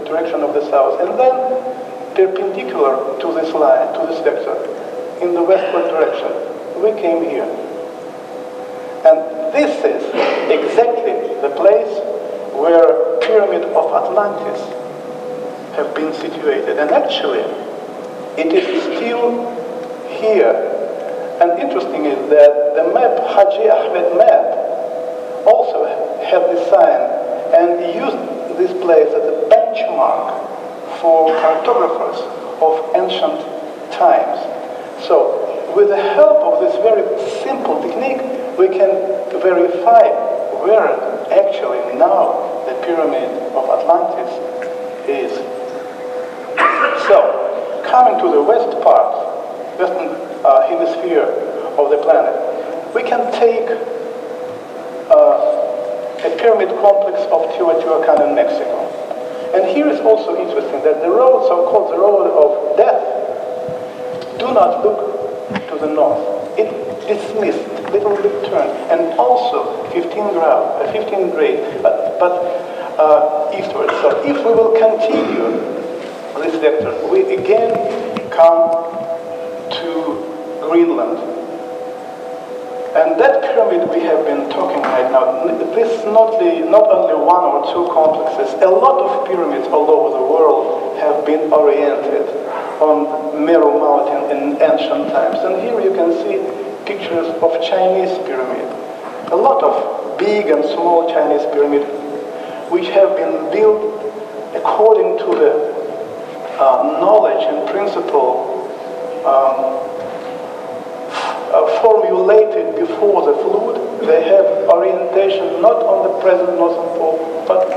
direction of the south, and then perpendicular to this line, to this vector, in the westward direction, we came here. And this is exactly the place where Pyramid of Atlantis have been situated. And actually, it is still here. And interesting is that the map, Haji Ahmed map, also had this sign and used this place as a benchmark for cartographers of ancient times. So, with the help of this very simple technique, we can verify where actually now the Pyramid of Atlantis is. So, coming to the west part, western hemisphere of the planet, we can take a pyramid complex of Teotihuacan in Mexico. And here is also interesting that the road, so-called the road of death, do not look to the north. It dismissed, little bit turned, and also 15 grade, but eastward. So if we will continue this vector, we again come to Greenland. And that pyramid we have been talking right now, this is not only one or two complexes. A lot of pyramids all over the world have been oriented on Meru Mountain in ancient times. And here you can see pictures of Chinese pyramid. A lot of big and small Chinese pyramid which have been built according to the knowledge and principle formulated before the flood. They have orientation not on the present northern pole, but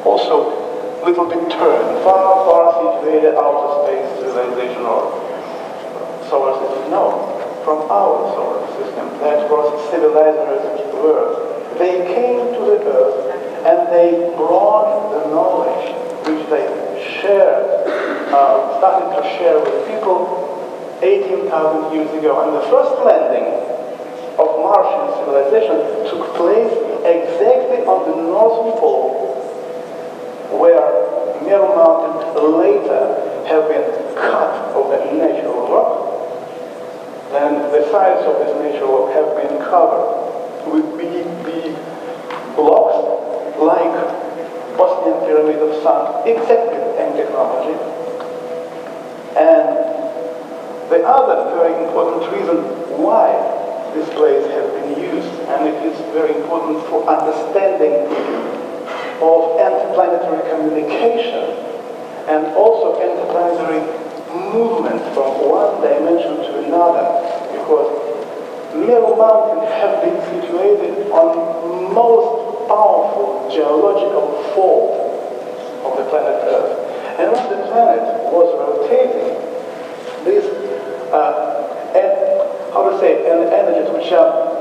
also a little bit turned, far situated outer space civilization or solar system. No, from our solar system. That was civilizers were. They came to the earth and they brought the knowledge which they shared, started to share with people 18,000 years ago. And the first landing of Martian civilization took place exactly on the northern pole, where Meru Mountain later have been cut of the natural rock. And the sides of this natural rock have been covered with big blocks like Bosnian Pyramid of Sun, exactly the same technology. And the other very important reason why this place has been used, and it is very important for understanding of interplanetary communication and also interplanetary movement from one dimension to another, because Meru Mountain have been situated on most powerful geological fault of the planet Earth. And when the planet was rotating, these and energies which are,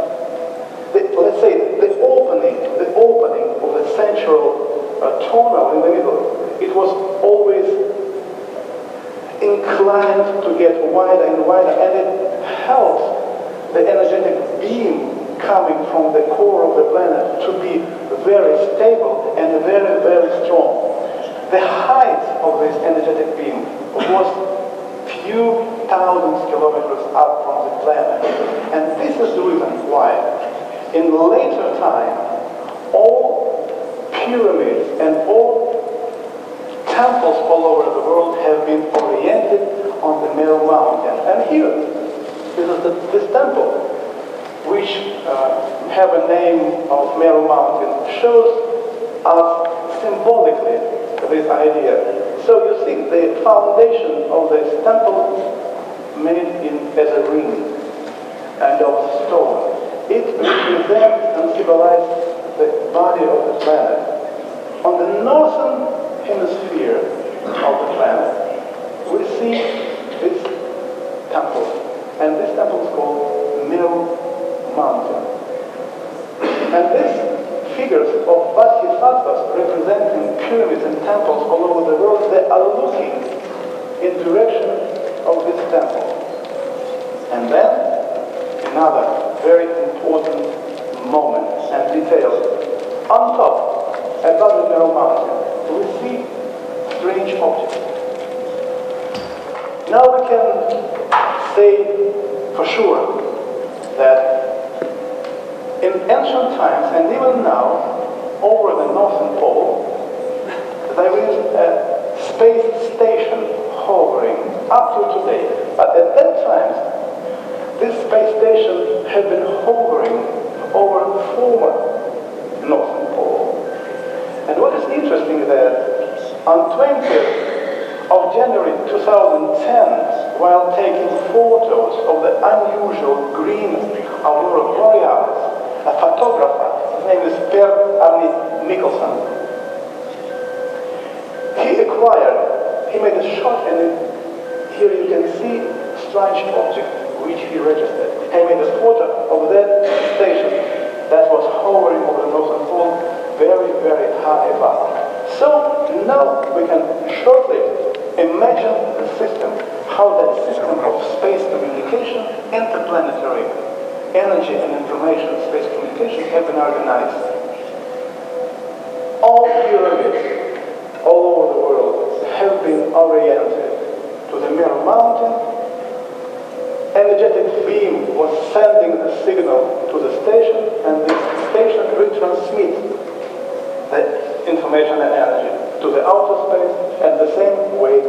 let's say, the opening of the central tunnel in the middle, it was always inclined to get wider and wider, and it helps the energetic beam coming from the core of the planet to be very stable and very strong. The height of this energetic beam was few thousands kilometers up from the planet. And this is the reason why in later time all pyramids and all temples all over the world have been oriented on the Meru Mountain. And here, this temple, which have a name of Meru Mountain, shows us symbolically this idea. So you see the foundation of this temple made as a ring and of stone. It represents and symbolizes the body of the planet. On the northern hemisphere of the planet, we see this temple. And this temple is called Meru Mountain. And this figures of bodhisattvas representing pyramids and temples all over the world, they are looking in direction of this temple. And then another very important moment and detail. On top, above the Meru Mountain, we see strange object. Now we can say for sure that in ancient times and even now, over the Northern Pole, there is a space station hovering up to today. But at that time, this space station had been hovering over the former Northern Pole. And what is interesting is that on 20th of January 2010, while taking photos of the unusual green aurora borealis, a photographer, his name is Per Arne Nicholson, he made a shot, and here you can see a strange object which he registered. He made a photo of that station that was hovering over the Northern Pole very, very high above. So now we can shortly imagine the system, how that system of space communication, interplanetary energy and information space communication have been organized. All pyramids all over the world have been oriented to the Mirror Mountain. Energetic beam was sending the signal to the station, and this station retransmits the information and energy to the outer space and the same way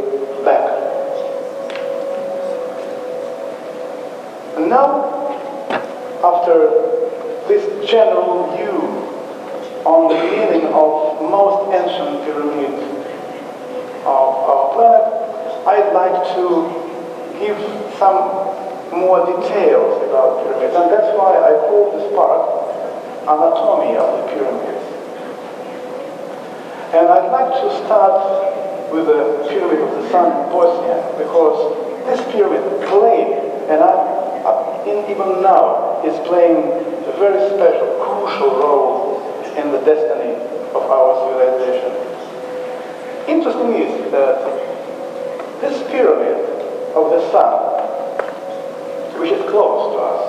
back. And now, after this general view on the meaning of most ancient pyramids of our planet, I'd like to give some more details about pyramids, and that's why I call this part Anatomy of the Pyramids. And I'd like to start with the Pyramid of the Sun in Bosnia, because this pyramid played, and even now is playing a very special, crucial role in the destiny of our civilization. Interesting is that this pyramid of the Sun, which is close to us,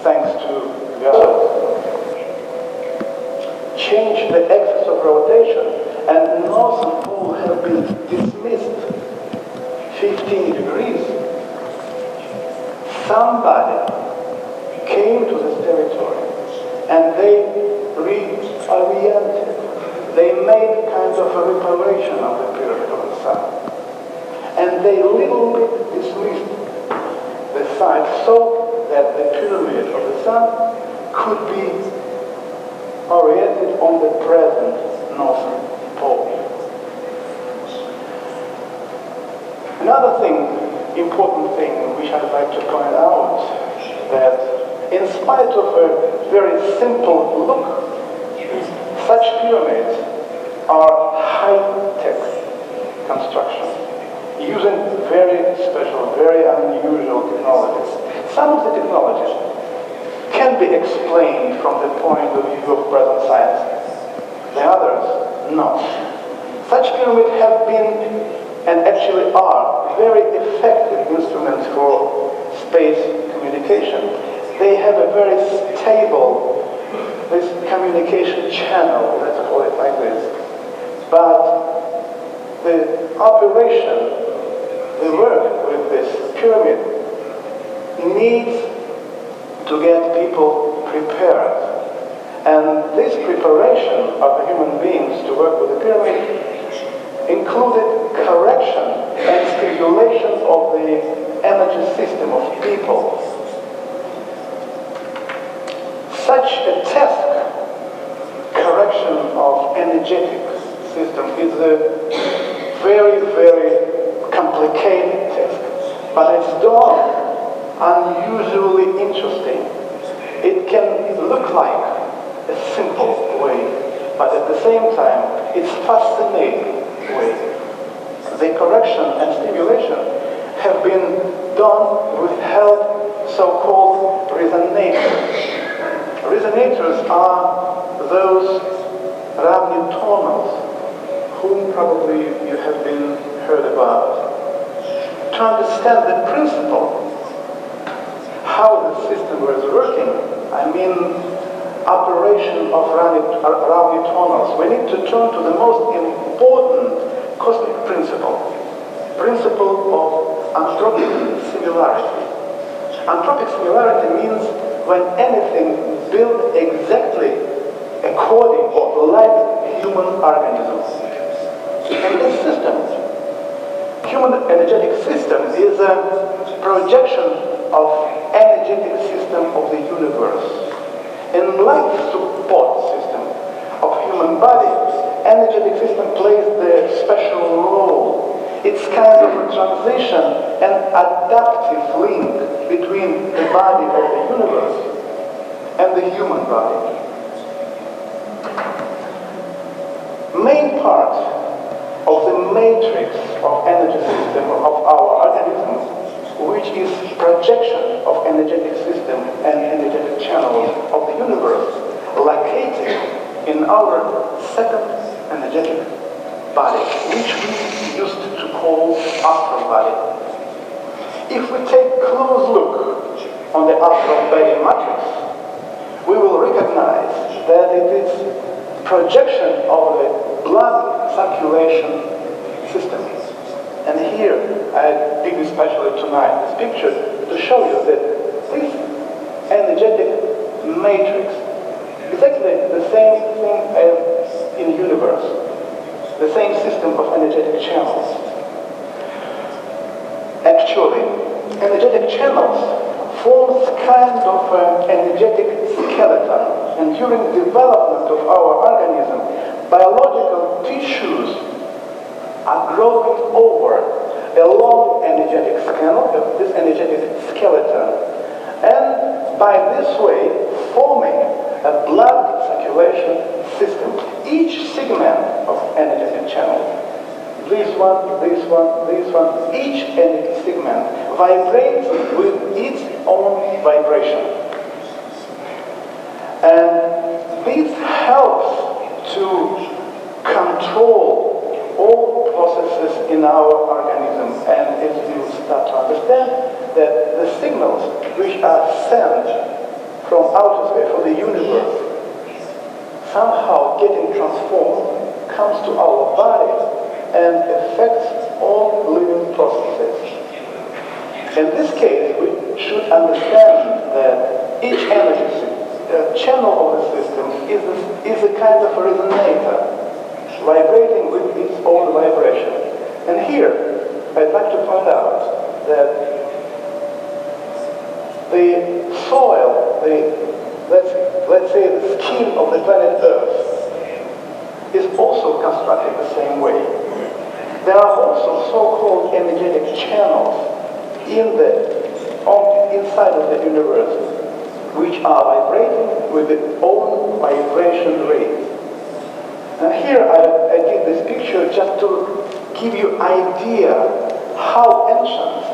thanks to the Earth, changed the axis of rotation, and the Northern Pole have been dismissed 15 degrees. Somebody came to this territory and they reoriented. They made kind of a reparation of the Pyramid of the Sun. And they little bit dismissed the site so that the Pyramid of the Sun could be oriented on the present Northern Pole. Another thing, important thing which I'd like to point out, that in spite of a very simple look, such pyramids are high-tech construction, using very special, very unusual technologies. Some of the technologies can be explained from the point of view of present science. The others, not. Such pyramids have been, and actually are, very effective instruments for space communication. They have a very stable communication channel, let's call it like this. But the operation, the work with this pyramid needs to get people prepared. And this preparation of the human beings to work with the pyramid included correction and stimulation of the energy system of people. Such a task, correction of energetic system, is a very, very complicated task, but it's done unusually interesting. It can look like a simple way, but at the same time, it's fascinating way. The correction and stimulation have been done with help so-called resonators. Resonators are those ravnitonals, whom probably you have been heard about. To understand the principle, how the system was working, I mean operation of ravnitonals, we need to turn to the most important cosmic principle of anthropic similarity. Anthropic similarity means when anything built exactly according or like human organisms. And this system, human energetic system, is a projection of energetic system of the universe. In like support system of human body, energetic system plays the special role. It's kind of a transition and adaptive link between the body of the universe and the human body. Main part of the matrix of energy system of our organism, which is projection of energetic system and energetic channels of the universe, located in our second energetic body, which we used to call astral body. If we take a close look on the astral body matrix, we will recognize that it is projection of the blood circulation system. And here, I did especially tonight this picture to show you that this energetic matrix is actually the same thing as in the universe, the same system of energetic channels. Actually, energetic channels forms kind of an energetic skeleton, and during development of our organism, biological tissues are growing over a long energetic this energetic skeleton, and by this way forming a blood circulation system. Each segment of energetic channel, this one, each energy segment vibrates with its own vibration. And this helps to control all processes in our organism. And as you start to understand that the signals which are sent from outer space, from the universe, somehow getting transformed, comes to our bodies and affects all living processes. In this case, we should understand that each energy channel of the system is a kind of a resonator, vibrating with its own vibration. And here, I'd like to point out that the soil, let's say the skin of the planet Earth, is also constructed the same way. There are also so-called energetic channels inside of the universe, which are vibrating with its own vibration rate. And here I did this picture just to give you idea how ancients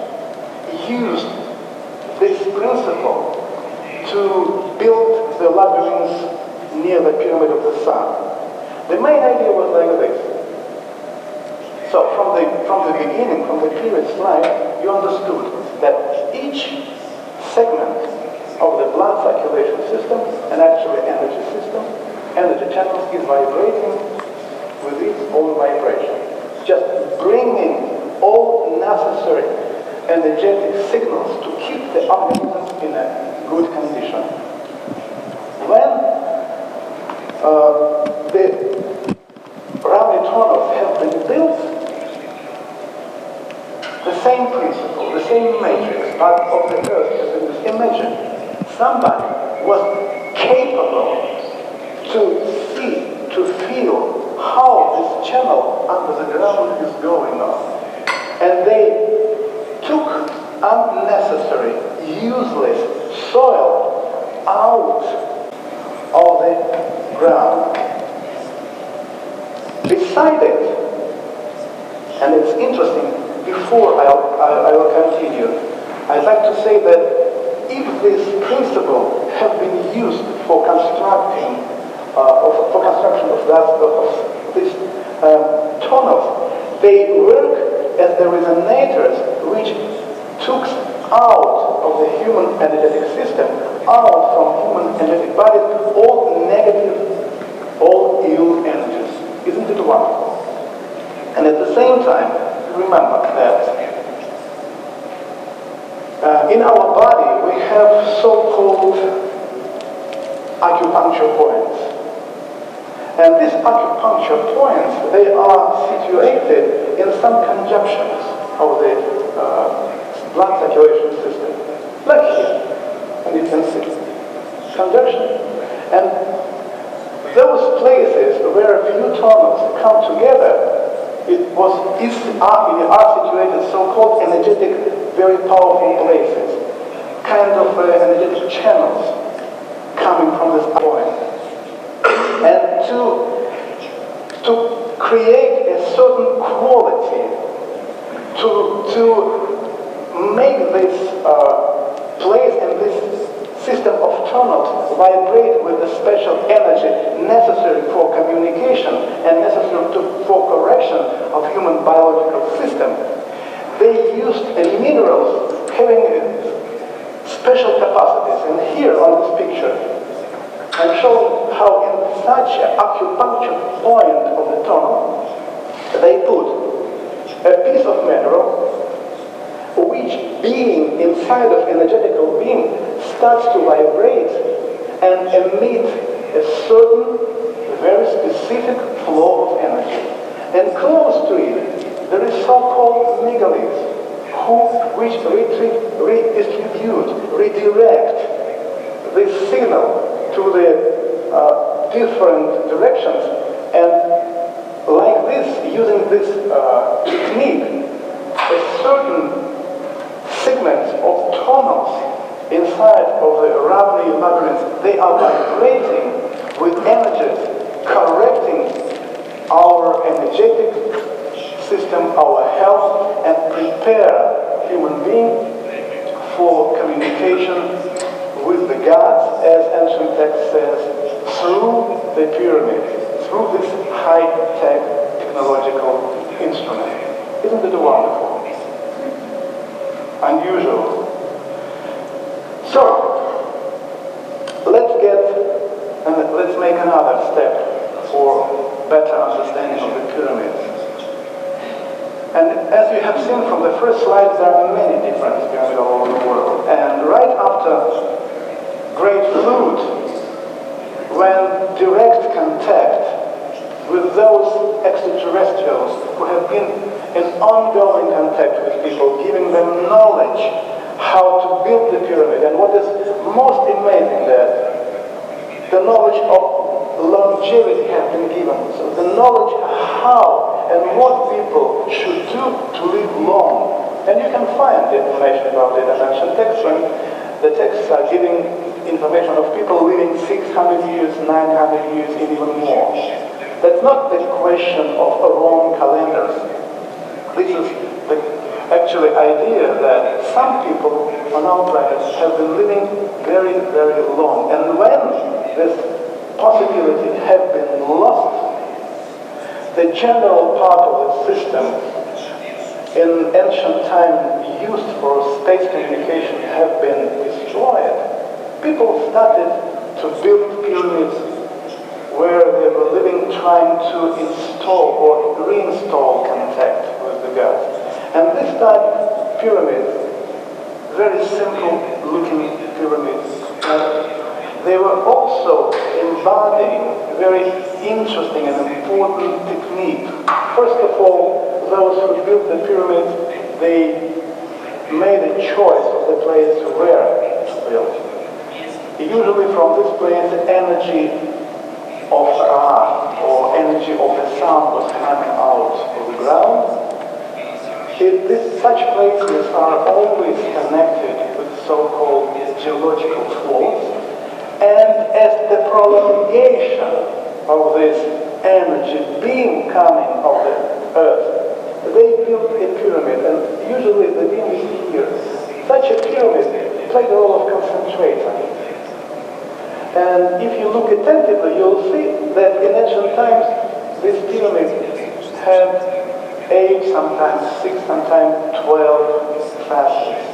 used this principle to build the labyrinths near the Pyramid of the Sun. The main idea was like this. So from the beginning, from the previous slide, you understood that each segment of the blood circulation system, and actually energy system, energy channels, is vibrating with its own vibration, just bringing all necessary energetic signals to keep the organism in a good condition. When the Ravi-Tonov have been built, the same principle, the same matrix of the Earth has been built. Imagine somebody was capable to see, to feel how this channel under the ground is going on. And they took unnecessary, useless soil out of the ground. Beside it, and it's interesting, before I will continue, I'd like to say that if this principle have been used for construction of this Tonov, they work as the resonators which took out of the human energetic system, out from human energetic body, all negative, all ill energies. Isn't it wonderful? And at the same time, remember that in our body we have so-called acupuncture points. And these acupuncture points, they are situated in some conjunctions of the blood circulation system. Like here, and you can see conjunction. And those places where few tunnels come together, are situated so-called energetic, very powerful places, kind of energetic channels coming from this point. And to create a certain quality, to make this place and this system of tunnels vibrate with the special energy necessary for communication and necessary for correction of human biological system. They used minerals having special capacities. And here on this picture, I'm showing how in such an acupuncture point of the tunnel, they put a piece of mineral which, being inside of energetical being, starts to vibrate and emit a certain, very specific flow of energy. And close to it, there is so-called megaliths, which redirect this signal to the different directions. And like this, using this technique, a certain segments of tunnels inside of the Ravni labyrinth, they are vibrating with energies, correcting our energetic system, our health, and prepare human being for communication with the gods, as ancient text says, through the pyramid, through this high-tech technological instrument. Isn't it wonderful? Unusual. So, let's make another step for better understanding of the pyramids. And as you have seen from the first slide, there are many different pyramids all over the world. And right after Great Flood, when direct contact with those extraterrestrials who have been in ongoing contact with people, giving them knowledge how to build the pyramid. And what is most amazing, that the knowledge of longevity has been given. So the knowledge how and what people should do to live long. And you can find the information about it in ancient texts, when the texts are giving information of people living 600 years, 900 years, and even more. That's not the question of a wrong calendars. This is the actually idea that some people on our planet have been living very, very long. And when this possibility has been lost, the general part of the system in ancient time used for space communication have been destroyed. People started to build pyramids where they were living, trying to install or reinstall contact with the gods. And this type of pyramid, very simple looking pyramids, they were also embodying very interesting and important technique. First of all, those who built the pyramid, they made a choice of the place where to build. Usually from this place, the energy of Ra, or energy of the sun, was coming out of the ground. Such places are always connected with so-called geological faults, and as the prolongation of this energy beam coming of the earth, they built a pyramid, and usually the beam is here. Such a pyramid played a role of concentrator. And if you look attentively, you'll see that in ancient times, this pyramid had 8, sometimes 6, sometimes 12 facets.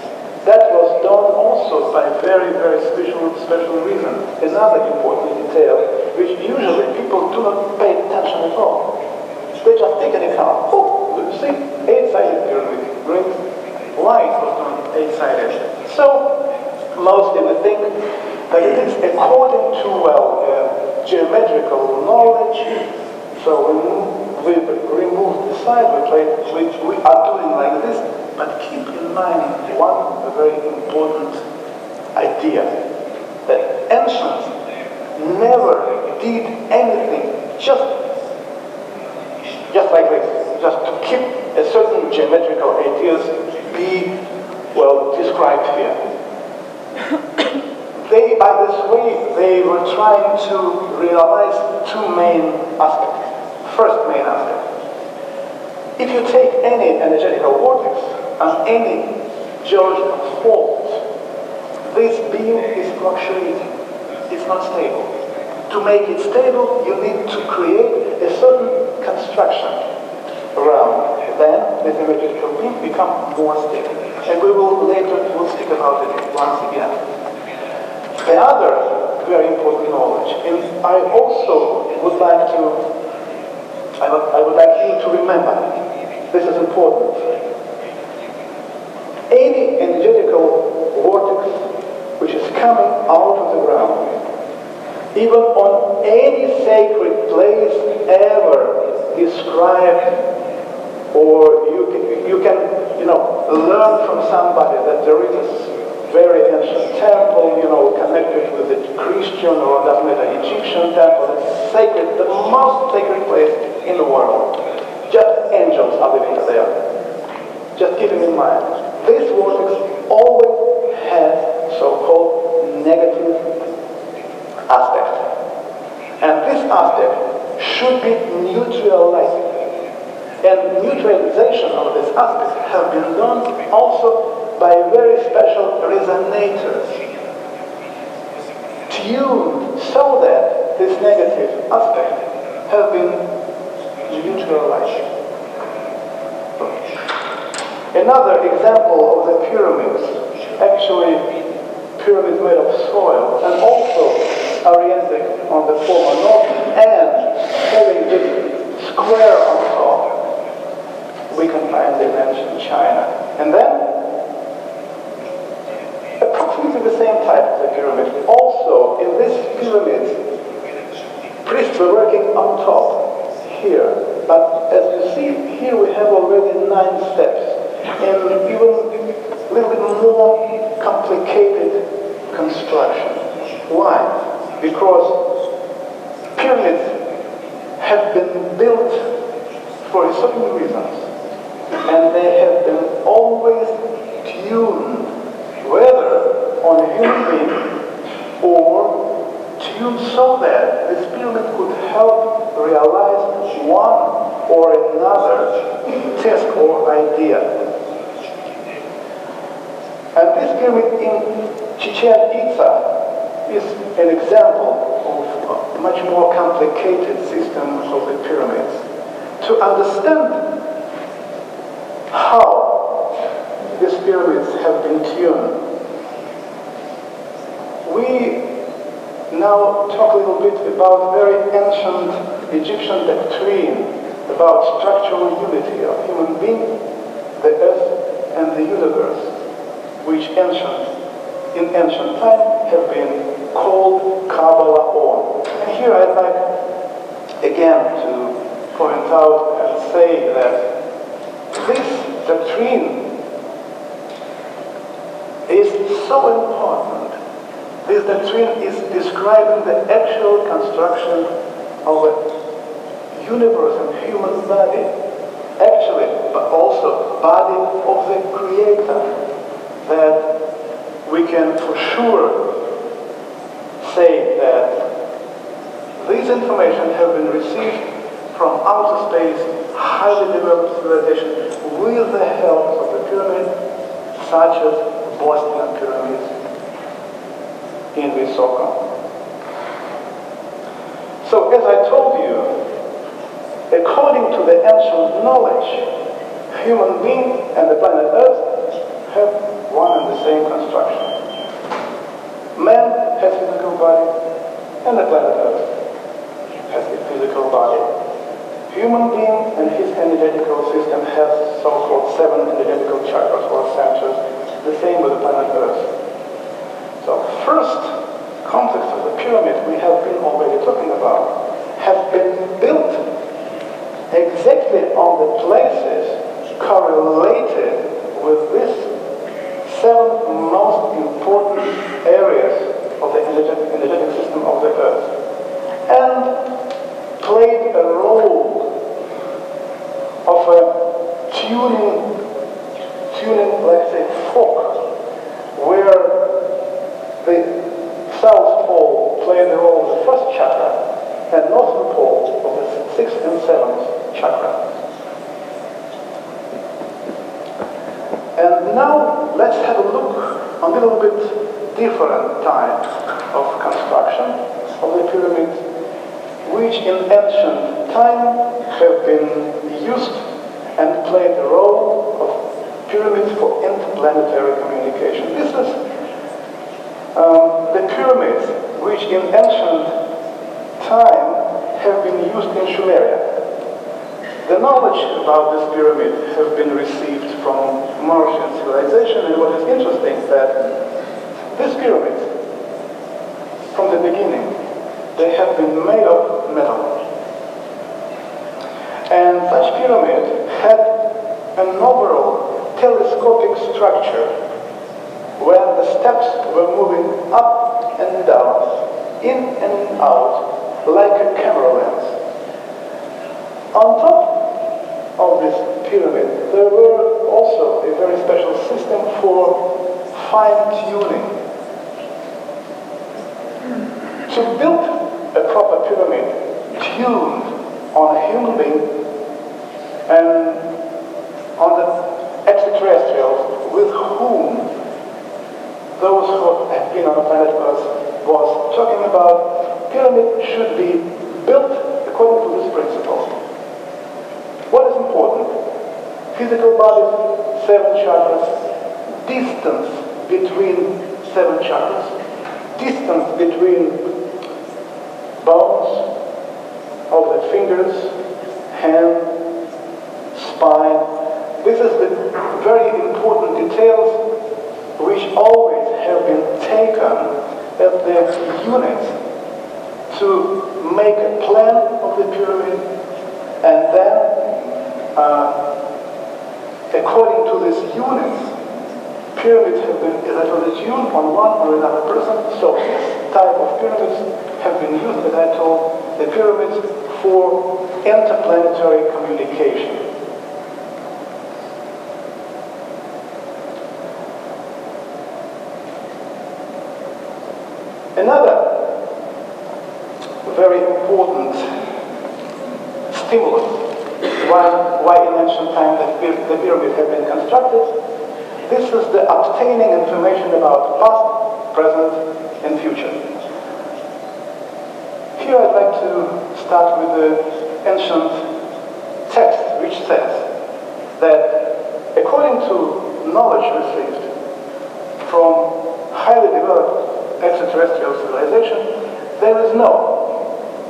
That was done also by very, very special reason. Another important detail, which usually people do not pay attention at all. They just take an account. Oh, eight-sided pyramid brings light on eight-sided. So, mostly we think that it is according to, geometrical knowledge. So we remove the side, we are doing like this, but keep in mind one very important idea, that ancients never did anything just like this, just to keep a certain geometrical ideas be, described here. By this way, they were trying to realize two main aspects. First main aspect. If you take any energetical vortex and any geological fault, this beam is fluctuating. It's not stable. To make it stable, you need to create a certain construction around. Then this energetical beam becomes more stable. And we will later speak about it once again. The other very important knowledge, and I also would like you to remember, this is important. Any energetical vortex which is coming out of the ground, even on any sacred place ever described, or you can learn from somebody that there is a very ancient temple, connected with a Christian or doesn't matter, Egyptian temple. It's sacred, the most sacred place in the world. Just angels are living there. Just keep it in mind. This vortex always has so-called negative aspect. And this aspect should be neutralized. And neutralization of this aspect has been done also by very special resonators, tuned so that this negative aspect has been neutralized. Another example of the pyramids, actually pyramids made of soil and also oriented on the former north and having this square on top, we can find in ancient China. And then approximately the same type of the pyramid. Also, in this pyramid, priests were working on top here. But as you see, here we have already 9 steps. And even a little bit more complicated construction. Why? Because pyramids have been built for certain reasons. And they have been always tuned, whether on a human being or tuned so that this pyramid could help realize one or another task or idea. And this pyramid in Chichen Itza is an example of a much more complicated system of the pyramids. To understand how these pyramids have been tuned, we now talk a little bit about very ancient Egyptian doctrine about structural unity of human being, the earth, and the universe, which in ancient time have been called Kabbalah on. And here I'd like again to point out and say that this doctrine is so important. This doctrine is describing the actual construction of a universe and human body, actually, but also body of the Creator, that we can for sure say that these information have been received from outer space, highly developed civilization, with the help of the pyramid, such as Boston pyramids in Visoka. So, as I told you, according to the ancient knowledge, human being and the planet Earth have one and the same construction. Man has a physical body, and the planet Earth has a physical body. human being and his energetical system has so-called 7 energetical chakras or centers, the same with the planet Earth. So first context of the pyramid we have been already talking about have been built exactly on the places correlated with these 7 most important areas of the energetic system of the Earth, and played a role of a tuning, let's say, fork, where the South Pole played the role of the first chakra, and Northern Pole of the 6th and 7th chakra. And now let's have a look a little bit different type of construction of the pyramid, which in ancient time have been used and played the role of pyramids for interplanetary communication. This is the pyramids which in ancient time have been used in Sumeria. The knowledge about this pyramid have been received from Martian civilization, and what is interesting is that these pyramids, from the beginning, they have been made of metal. And such pyramid had an overall telescopic structure where the steps were moving up and down, in and out, like a camera lens. On top of this pyramid, there were also a very special system for fine-tuning. To build a proper pyramid tuned on a human being and on the extraterrestrials with whom those who have been on the planet Earth was talking about, pyramid should be built according to this principle. What is important? Physical body, 7 chakras, distance between 7 chakras, distance between bones of the fingers, hand, spine. This is the very important details which always have been taken as the units to make a plan of the pyramid, and then according to these units, pyramids have been electrically tuned on one or another person. So this type of pyramids have been used, as I told, the pyramids for interplanetary communication. Another very important stimulus why in ancient times the pyramid had been constructed, this is the obtaining information about past, present, and future. Here I'd like to start with the ancient text which says that according to knowledge received from highly developed extraterrestrial civilization, there is no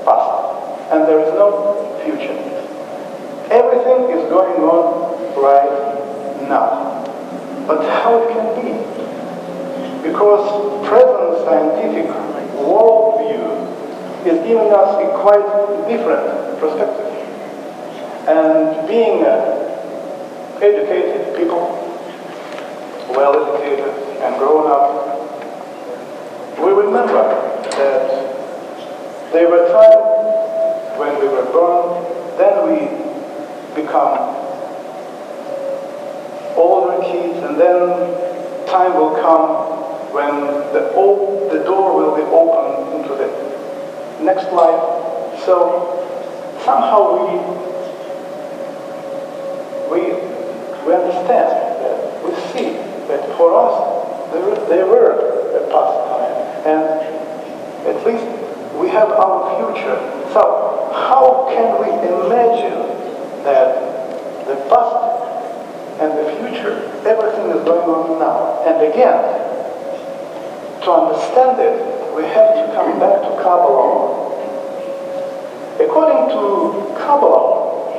past and there is no future. Everything is going on right now. But how it can be? Because present scientific worldview is giving us a quite different perspective. And being educated people, well educated and grown up, we remember that there were times when we were born, then we become older kids, and then time will come when the door will be opened into the next life. So somehow we understand that, we see that for us there were a past time, and at least we have our future. So how can we imagine that the past and the future, everything is going on now? And again, to understand it, we have to come back to Kabbalah. According to Kabbalah,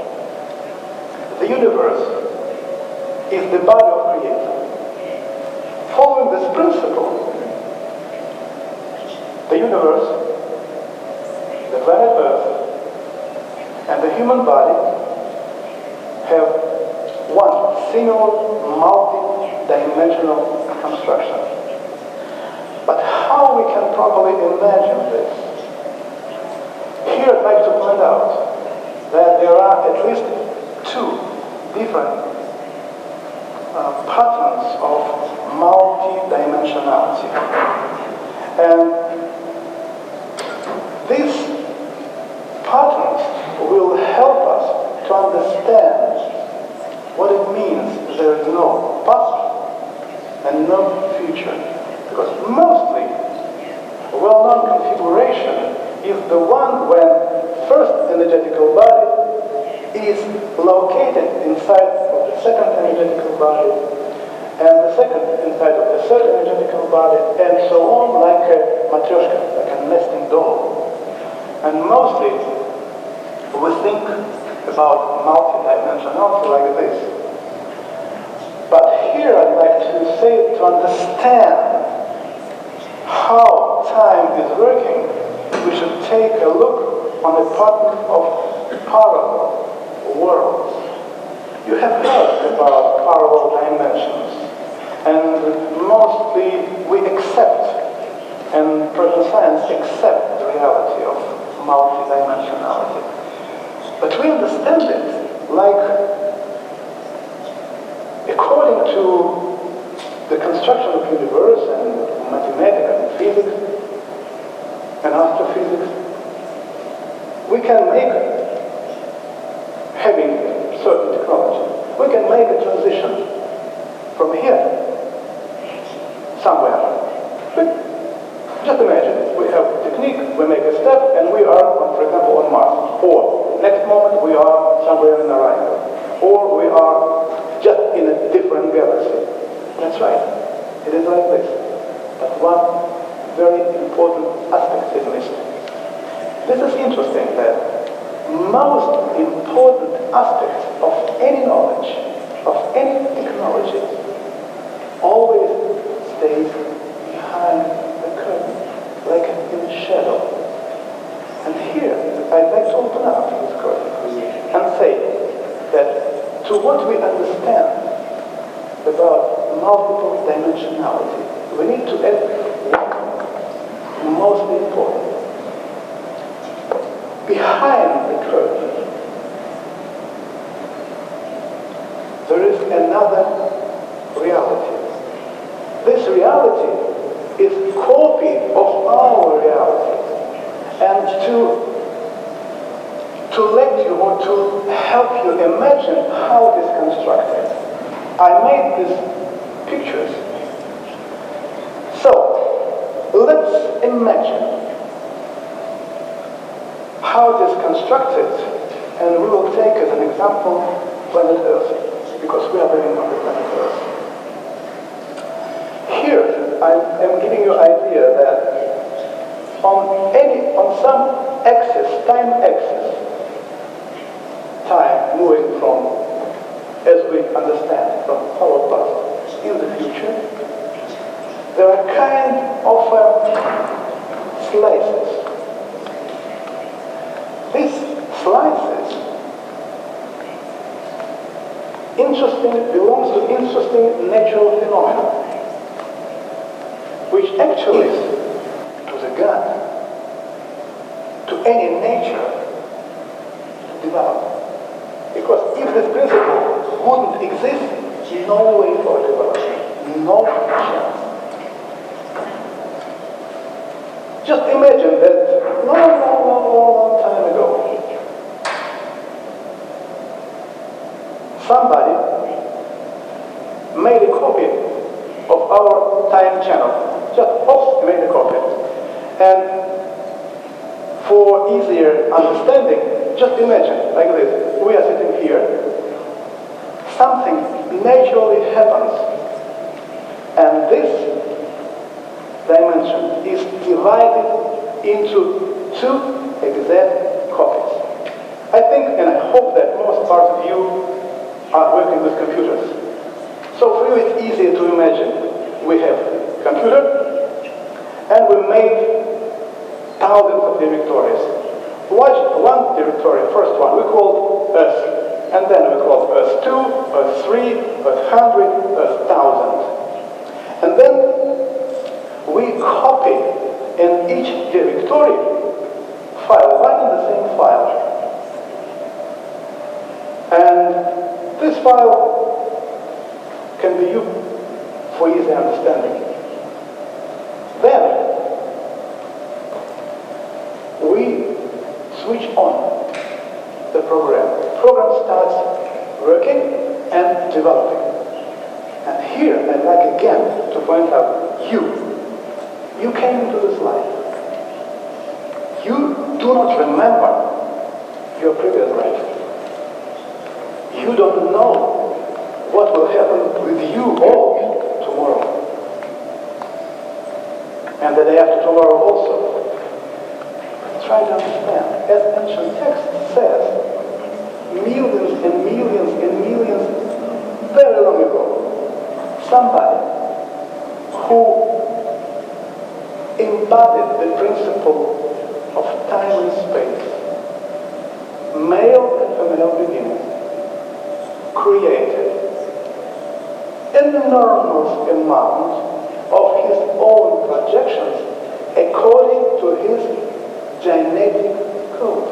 the universe is the body of Creator. Following this principle, the universe, the planet Earth, and the human body have one single multi-dimensional construction. But how we can properly imagine this? Here I'd like to point out that there are at least two different patterns of multi-dimensionality. And these patterns will help us to understand what it means there is no past and no future. Because mostly a well-known configuration is the one when first energetical body is located inside of the second energetical body, and the second inside of the third energetical body, and so on, like a matryoshka, like a nesting doll. And mostly we think about multi-dimensionality like this. But here I'd like to say, to understand how time is working, we should take a look on a pattern of parallel worlds. You have heard about parallel dimensions, and mostly we accept, and present science accept the reality of multidimensionality. But we understand it like, according to the construction of the universe and mathematics and physics and astrophysics, we can make, having certain technology, we can make a transition from here, somewhere. But just imagine, we have a technique, we make a step, and we are, for example, on Mars. Or, next moment, we are somewhere in Orion. Or we are just in a different galaxy. That's right. It is like this. But one very important aspect is missing. This is interesting that most important aspect of any knowledge, of any technology, always stays behind the curtain, like in the shadow. And here, I'd like to open up this curtain and say that to what we understand about multiple dimensionality, we need to add one most important. Behind the curtain, there is another reality. This reality is a copy of our reality. And to let you or to help you imagine how it is constructed, I made these pictures. So, let's imagine how it is constructed, and we will take as an example planet Earth, because we are living on the planet Earth. Here, I am giving you an idea that on some axis, time moving from, as we understand, from our past in the future, there are kind of slices. These slices belongs to interesting natural phenomena, which actually to the God, to any nature to develop. Because if this principle wouldn't exist, no way for development, no chance. Just imagine that long time ago, somebody made a copy of our time channel. Just made a copy. And for easier understanding, just imagine, like this, we are sitting here, something naturally happens, and this dimension is divided into two exact copies. I think, and I hope that most part of you are working with computers. So for you it's easier to imagine. We have a computer, and we made thousands of directories. Watch one directory, first one, we called Earth. And then we called Earth 2, Earth 3, Earth 100, Earth 1000. And then we copy in each directory file, one in the same file. And this file can be used for easy understanding. Then we switch on the program. The program starts working and developing. And here I'd like again to point out you came into this life. You do not remember your previous life. You don't know what will happen with you all tomorrow. And the day after tomorrow also. Try to understand. As ancient text says, millions and millions and millions very long ago, somebody who embodied the principle of time and space, male and female beginnings, created an enormous amount of his own projections according to his genetic code.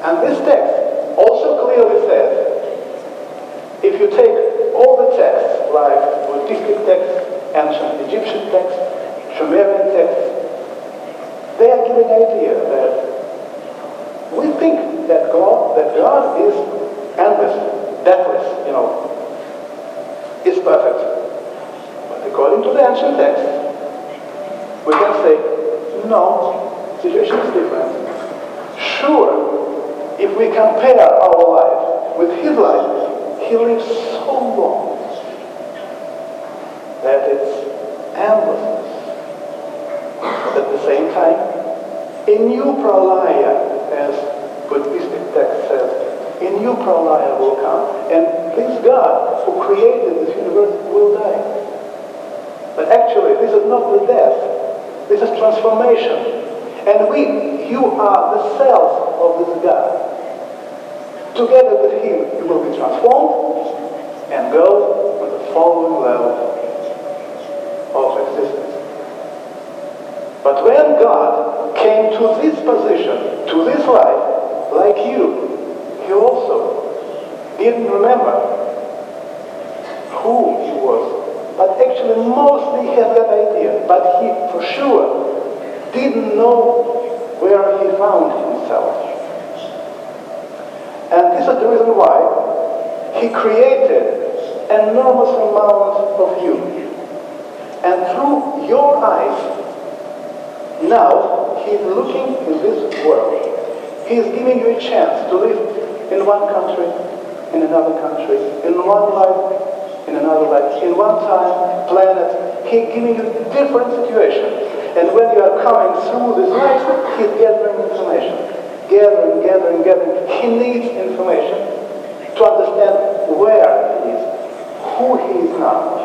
And this text also clearly says, if you take all the texts, like Buddhistic texts, ancient Egyptian texts, Sumerian texts, they are giving an idea that we think that God is endless, deathless, is perfect. But according to the ancient text, we can say, no, situation is different. Sure, if we compare our life with his life, he lives so long that it's endlessness. But at the same time, a new pralaya, as Buddhistic text says, a new pralaya will come, and this God who created this universe will die. But actually, this is not the death, this is transformation. And you are the cells of this God. Together with him, you will be transformed and go to the following level of existence. But when God came to this position, to this life, like you, he also didn't remember who he was, but actually mostly he had that idea, but he for sure didn't know where he found himself. And this is the reason why he created an enormous amount of you. And through your eyes, now he's looking in this world. He's giving you a chance to live in one country, in another country, in one life, in another life, in one time, planet. He's giving you different situations. And when you are coming through this life, he's gathering information. Gathering. He needs information to understand where he is, who he is now,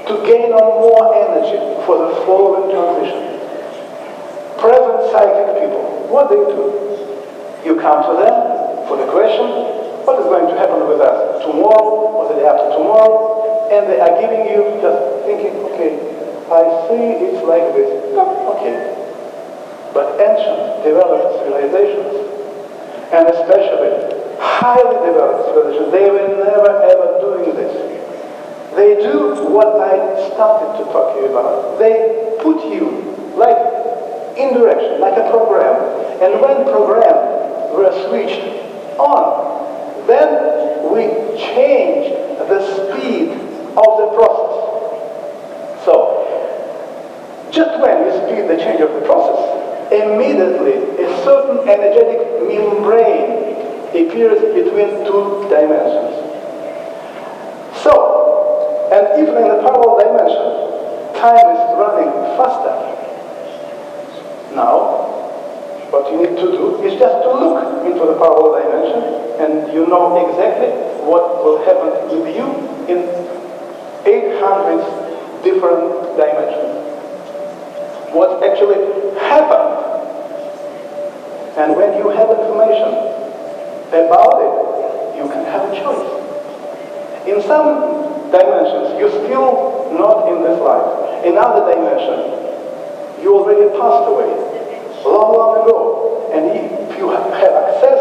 to gain on more energy for the following transition. Present psychic people, what they do? You come to them for the question, what is going to happen with us tomorrow or the day after tomorrow? And they are giving you just thinking, okay, I see it's like this. Okay. But ancient developed civilizations, and especially highly developed civilizations, they were never ever doing this. They do what I started to talk to you about. They put you like in direction, like a program. And when programs were switched on, then we change the speed of the process. So, just when you speed the change of the process, immediately a certain energetic membrane appears between two dimensions. So, and even in the parallel dimension, time is running faster. Now, What you need to do is just to look into the parallel dimension, and you know exactly what will happen with you in 800 different dimensions. What actually happened. And when you have information about it, you can have a choice. In some dimensions, you're still not in this life. In other dimensions, you already passed away long, long ago. And if you have access,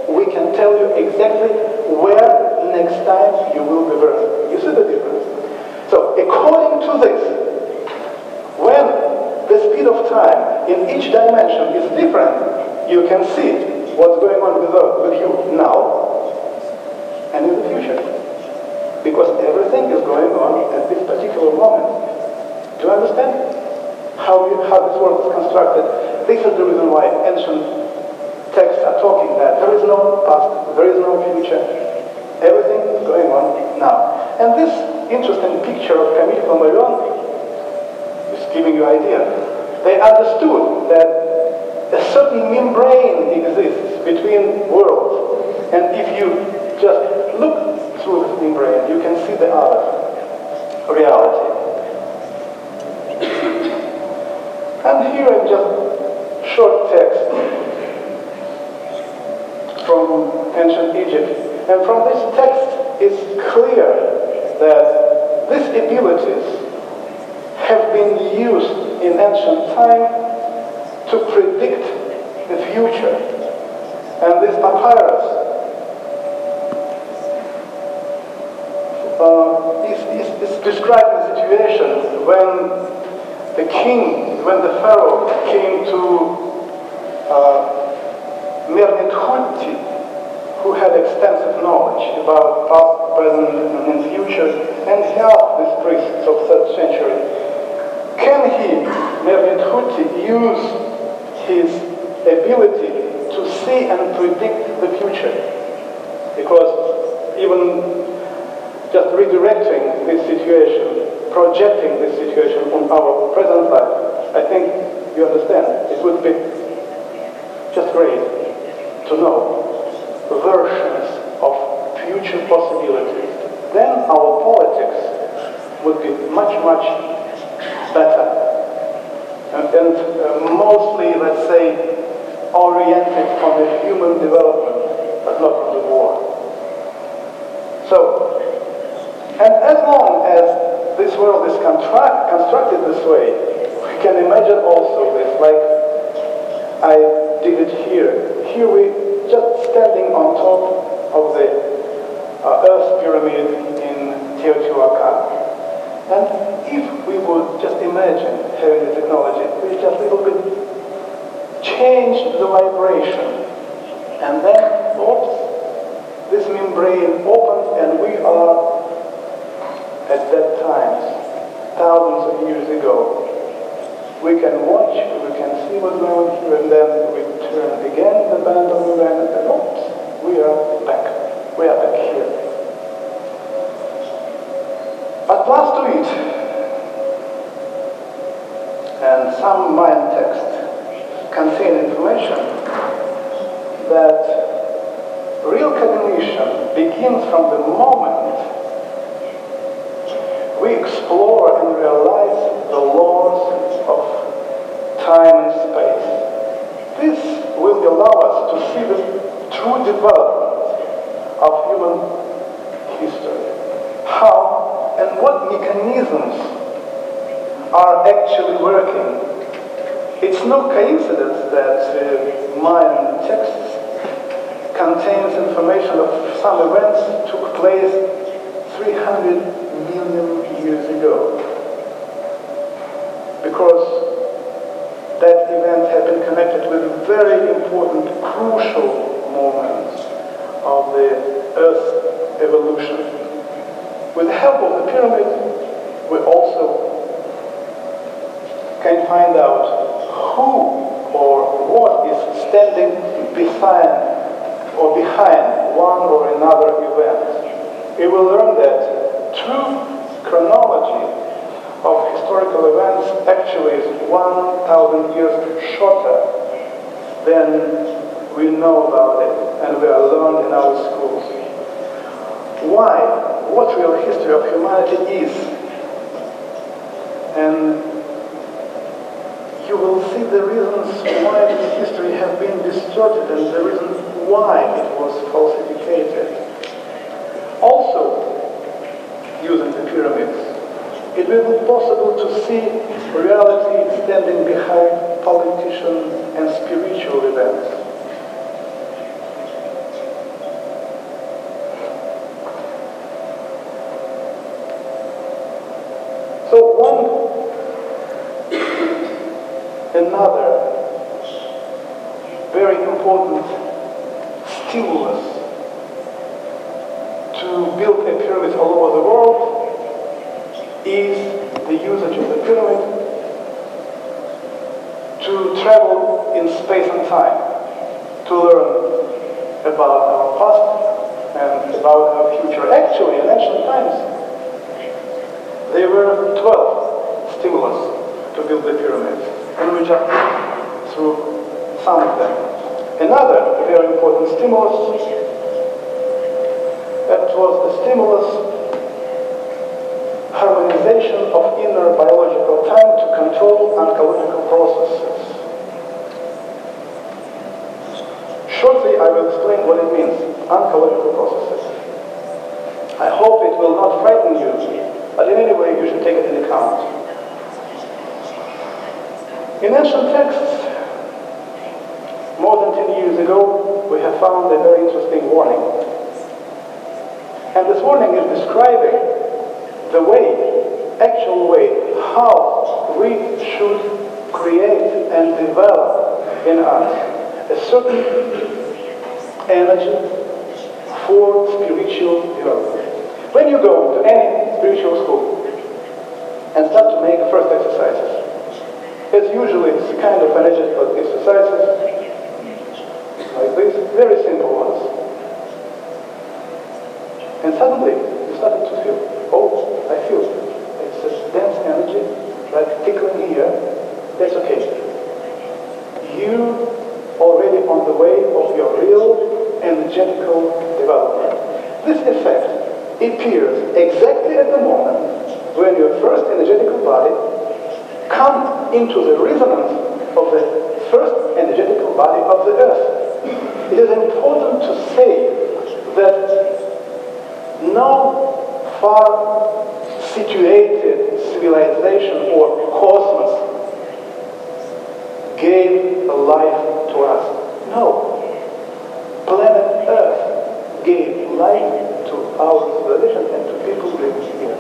we can tell you exactly where next time you will be buried. You see the difference? So, according to this, when the speed of time in each dimension is different, you can see what's going on with you now and in the future. Because everything is going on at this particular moment. Do you understand how this world is constructed? This is the reason why ancient texts are talking that there is no past, there is no future. Everything is going on now. And this interesting picture of Camille Flammarion is giving you an idea. They understood that a certain membrane exists between worlds. And if you just look through this membrane, you can see the other reality. And here is just short text from ancient Egypt. And from this text, it's clear that these abilities have been used in ancient time to predict the future. And this papyrus is describing the situation when the pharaoh came to Mernet Khuti, who had extensive knowledge about past, present, and future, and he asked these priests of 3rd century, can he, Mernet Khuti, use his ability to see and predict the future? Because even just redirecting this situation, projecting this situation on our present life, I think you understand, it would be just great to know versions of future possibilities. Then our politics would be much, much better. And mostly, let's say, oriented on the human development, but not on the war. So, and as long as this world is constructed this way, we can imagine also this, like I did it here. Here we just standing on top of the Earth pyramid in Teotihuacan. And if we would just imagine having the technology, we just a little bit change the vibration, and then, oops, this membrane opens, and we are at that time, thousands of years ago. We can watch, we can see what's going on here, and then we turn again the band of the band, and oops, we are back. We are back here. But plus to it, and some Mayan texts contain information that real cognition begins from the moment we explore and realize the laws of time and space. This will allow us to see the true development of human history. How and what mechanisms are actually working. It's no coincidence that Mayan texts contains information of some events that took place 300 million years ago. Because that event had been connected with very important, crucial moments of the Earth's evolution. With the help of the pyramid, we also can find out who or what is standing behind one or another event. We will learn that true chronology of historical events actually is 1,000 years shorter than we know about it and we are learned in our schools. Why? What real history of humanity is. And you will see the reasons why this history has been distorted and the reasons why it was falsificated. Also, using the pyramids, it will be possible to see reality standing behind politician and spiritual events. So another very important stimulus to build a pyramid all over the world is the usage of the pyramid to travel in space and time, to learn about our past and about our future. Actually, in ancient times, there were 12 stimulus to build the pyramids, and we just through some of them. Another very important stimulus, that was the stimulus harmonization of inner biological time to control oncological processes. Shortly, I will explain what it means, oncological processes. I hope it will not frighten you, but in any way you should take it into account. In ancient texts, more than 10 years ago, we have found a very interesting warning. And this warning is describing the way, actual way, how we should create and develop in us a certain energy for spiritual development. When you go to any spiritual school and start to make first exercises, it's usually kind of energetic exercises, like this, very simple ones. And suddenly, you started to feel, oh, I feel it's a dense energy, like tickling here. That's okay. You already on the way of your real energetical development. This effect appears exactly at the moment when your first energetical body comes into the resonance of the first energetical body of the earth. It is important to say that no far situated civilization or cosmos gave a life to us. No. Planet Earth gave life to our civilization and to people living here.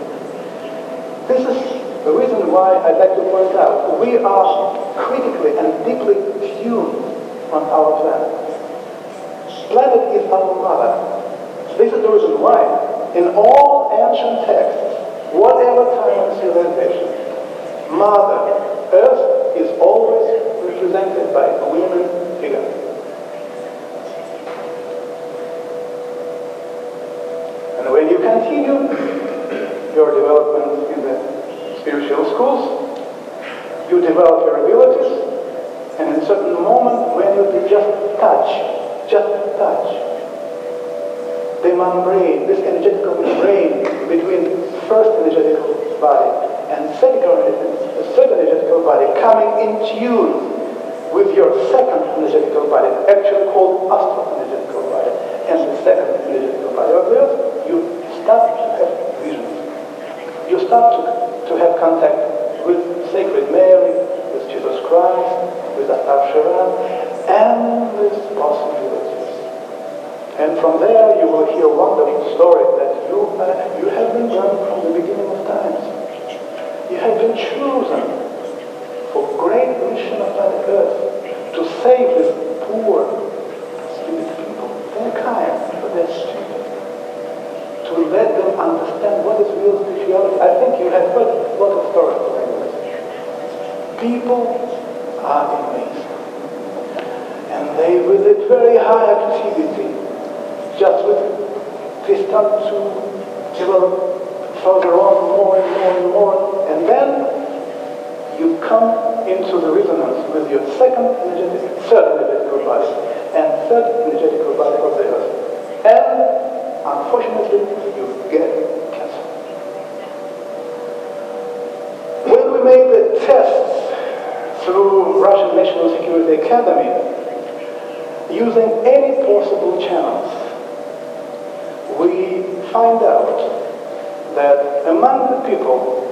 This is the reason why I'd like to point out we are critically and deeply tuned on our planet. Planet is our mother. This is the reason why in all ancient texts, whatever time and civilization, Mother Earth is always represented by a woman figure. And when you continue your development in the spiritual schools, you develop your abilities, and in a certain moment when you just touch the membrane, this energetical membrane between first energetical body and third energetical body coming in tune with your second energetical body, actually called astral energetical body, and the second energetical body of the earth, you start to have visions. You start to have contact with Sacred Mary, with Jesus Christ, with Asherat, endless possibilities. And from there you will hear a wonderful story that you have been done from the beginning of times. You have been chosen for great mission of planet Earth to save this poor, stupid people. They're kind, but they're stupid. To let them understand what is real spirituality. I think you have heard a lot of stories like this. People are amazing. And they, with a very high activity, just with they start to develop further on more and more and more, and then you come into the resonance with your third energetical body, and third energetical body of the earth. And unfortunately, you get cancer. When we made the tests through Russian National Security Academy, using any possible channels, we find out that among the people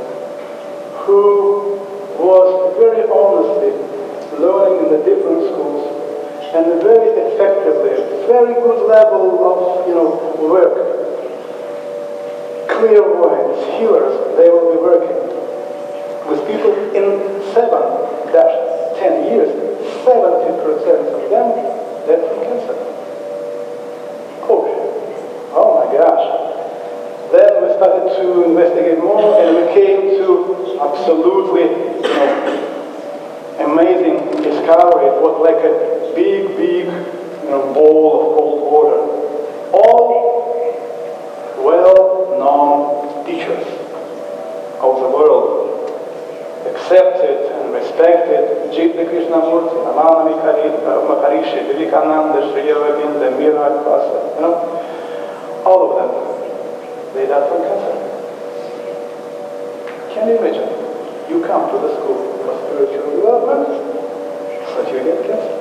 who was very honestly learning in the different schools and very effectively, very good level of work, clairvoyants, healers, they will be working with people in 7-10 years, 70% of them dead from cancer. Oh my gosh. Then we started to investigate more, and we came to absolutely amazing discovery. It was like a big bowl of cold water. All well-known teachers of the world, accepted and respected Jiddu Krishnamurti, Ramana Maharishi, Vivekananda, Sri Aurobindo, Mira Kwasa, all of them. They died from cancer. Can you imagine? You come to the school for spiritual development, but you get cancer.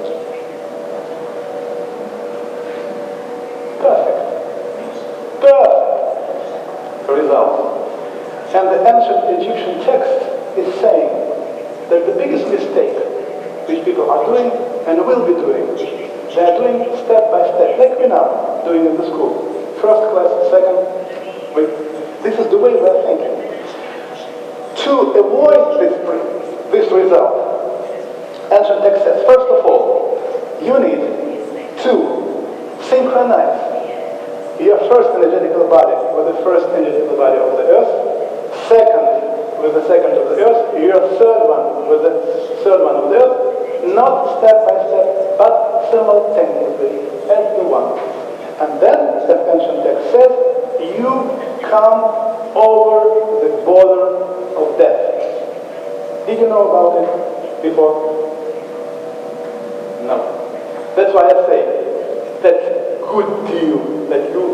Perfect result. And the ancient Egyptian text is saying that the biggest mistake which people are doing and will be doing, they are doing step by step, like we now doing in the school. First class, second. This is the way we are thinking. To avoid this result, ancient text says, first of all, you need to synchronize your first energetical body with the first energetical body of the earth, second with the second of the earth, your third one with the third one of the earth, not step by step, but simultaneously, as the one. And then the ancient text says, you come over the border of death. Did you know about it before? No. That's why I say that's a good deal that you